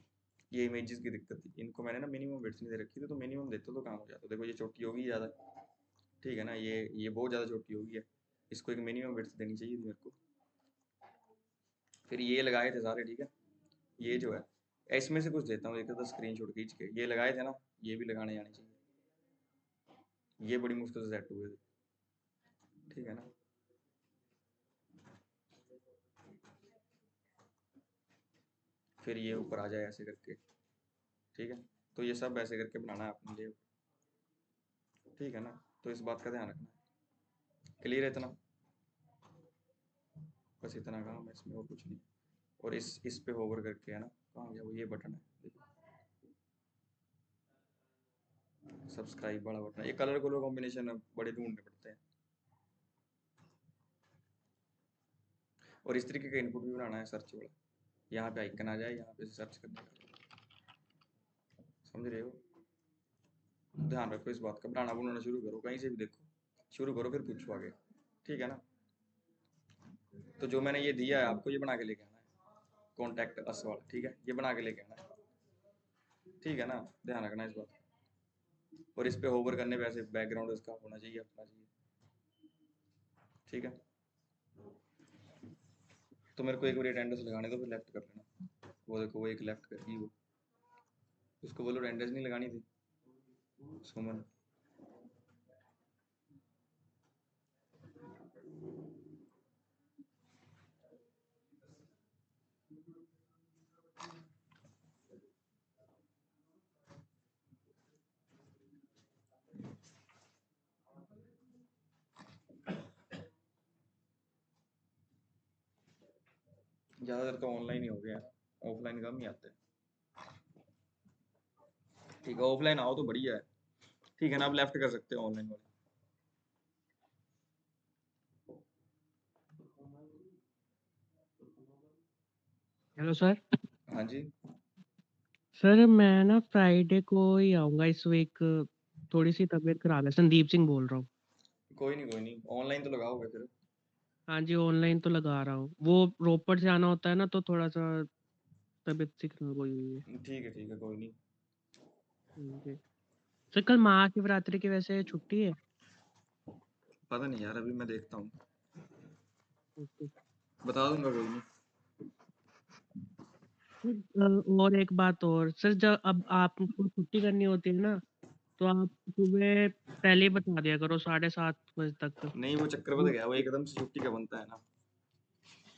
ये इमेजेस की दिक्कत थी, इनको मैंने ना मिनिमम विड्थ नहीं दे रखी थी, तो मिनिमम देते तो काम हो जाता। देखो ये छोटी होगी ज़्यादा, ठीक है ना, ये बहुत ज़्यादा छोटी होगी है, इसको एक मिनिमम विड्थ देनी चाहिए थी मेरे को। फिर ये लगाए थे सारे, ठीक है, ये जो है इसमें से कुछ देता हूँ, एक तो स्क्रीन शॉट खींच के, ये लगाए थे ना, ये भी लगाने आने चाहिए, ये बड़ी मुश्किल से सेट हुए थे, ठीक है ना। फिर ये ऊपर आ जाए ऐसे करके, ठीक है, तो ये सब ऐसे करके बनाना है अपने लिए, ठीक है ना, तो इस बात का ध्यान रखना है। क्लियर है इतना, बस इतना काम है इसमें और कुछ नहीं। और इस पे होवर करके है ना, कहाँ गया वो, ये बटन है देखो, सब्सक्राइब वाला बटन, ये कलर कलर कॉम्बिनेशन बड़े ढूंढने पड़ते हैं। और इस तरीके का इनपुट भी बनाना है सर्च वाला, यहाँ पे आइकन आ जाए, यहाँ पे सर्च करने का, समझ रहे हो। ध्यान रखो इस बात का, बनाना बनाना शुरू करो, कहीं से भी देखो, शुरू करो फिर पूछो आगे, ठीक है ना। तो जो मैंने ये दिया है आपको, ये बना के लेके आना है, कॉन्टैक्ट अस वाला, ठीक है, ये बना के लेके आना है, ठीक है ना, ध्यान रखना इस बात का। और इस पे होवर करने पे ऐसे बैकग्राउंड इसका होना चाहिए, अपना चाहिए, ठीक है। तो मेरे को एक बार अटेंडेंस लगाने दो, फिर लेफ्ट कर लेना, वो देखो वो एक लेफ्ट कर गई वो, उसको बोलो अटेंडेंस नहीं लगानी थी, सुमन। ज़्यादातर तो ऑनलाइन ही हो गया है, ऑफलाइन कम ही आते हैं, ठीक है, ऑफलाइन आओ तो बढ़िया है, ठीक है ना, आप लेफ्ट कर सकते हो ऑनलाइन वाले। Hello sir. हाँ जी, सर मैं ना फ्राइडे को ही आऊँगा इस वीक, थोड़ी सी तबीयत खराब है। संदीप सिंह बोल रहा हूँ। कोई नहीं, ऑनलाइन तो लगाओगे फिर। हाँ जी, ऑनलाइन तो लगा रहा हूँ। वो रोपड़ से आना होता है ना, तो थोड़ा सा तबीयत सी खराब हुई है। ठीक है, कोई नहीं। जी। सर कल महाशिवरात्रि की वैसे छुट्टी है? पता नहीं यार, अभी मैं देखता हूँ, ओके। बता दूंगा, कोई नहीं। और एक बात और सर, जब अब आपको छुट्टी करनी होती है ना, तो आप सुबह पहले ही बता दिया करो, 7:30 बजे तक। नहीं वो चक्कर पता क्या है, वो एकदम से छुट्टी का बनता है ना।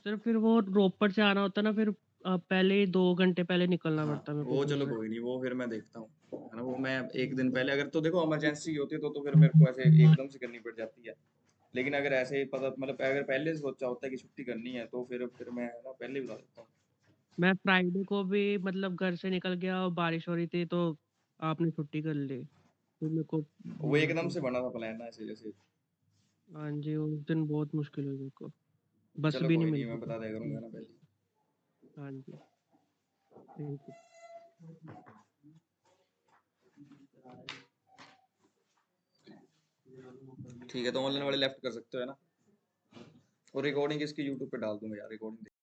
सर फिर वो रोपड़ से आना होता है ना, फिर पहले ही 2 घंटे पहले निकलना हाँ पड़ता है मेरे को वो घर चलो से। कोई नहीं, वो फिर मैं देखता हूँ, है ना, वो मैं एक दिन पहले, अगर तो देखो इमरजेंसी होती है तो फिर मेरे को ऐसे एकदम से करनी पड़ जाती है। लेकिन अगर ऐसे ही पता, मतलब अगर पहले से सोचा होता है कि छुट्टी करनी है, तो फिर मैं ना पहले ही बता देता हूँ। मैं फ्राइडे को भी मतलब घर से निकल गया और बारिश हो रही थी, तो आपने छुट्टी कर ली, फिर मेरे को वो बोलना एकदम पड़ा। से बना था प्लान ना, ऐसे जैसे। हाँ जी, उस दिन बहुत मुश्किल हुई मेरे को, बस चलो भी नहीं कोई मिल नहीं, रही मैं थी। बता दिया करूंगा ना पहले। हाँ जी, थैंक यू। ठीक है, तो ऑनलाइन वाले लेफ्ट कर सकते हो, है ना। और रिकॉर्डिंग इसकी यूट्यूब पे डाल दूंगा यार, रिकॉर्डिंग।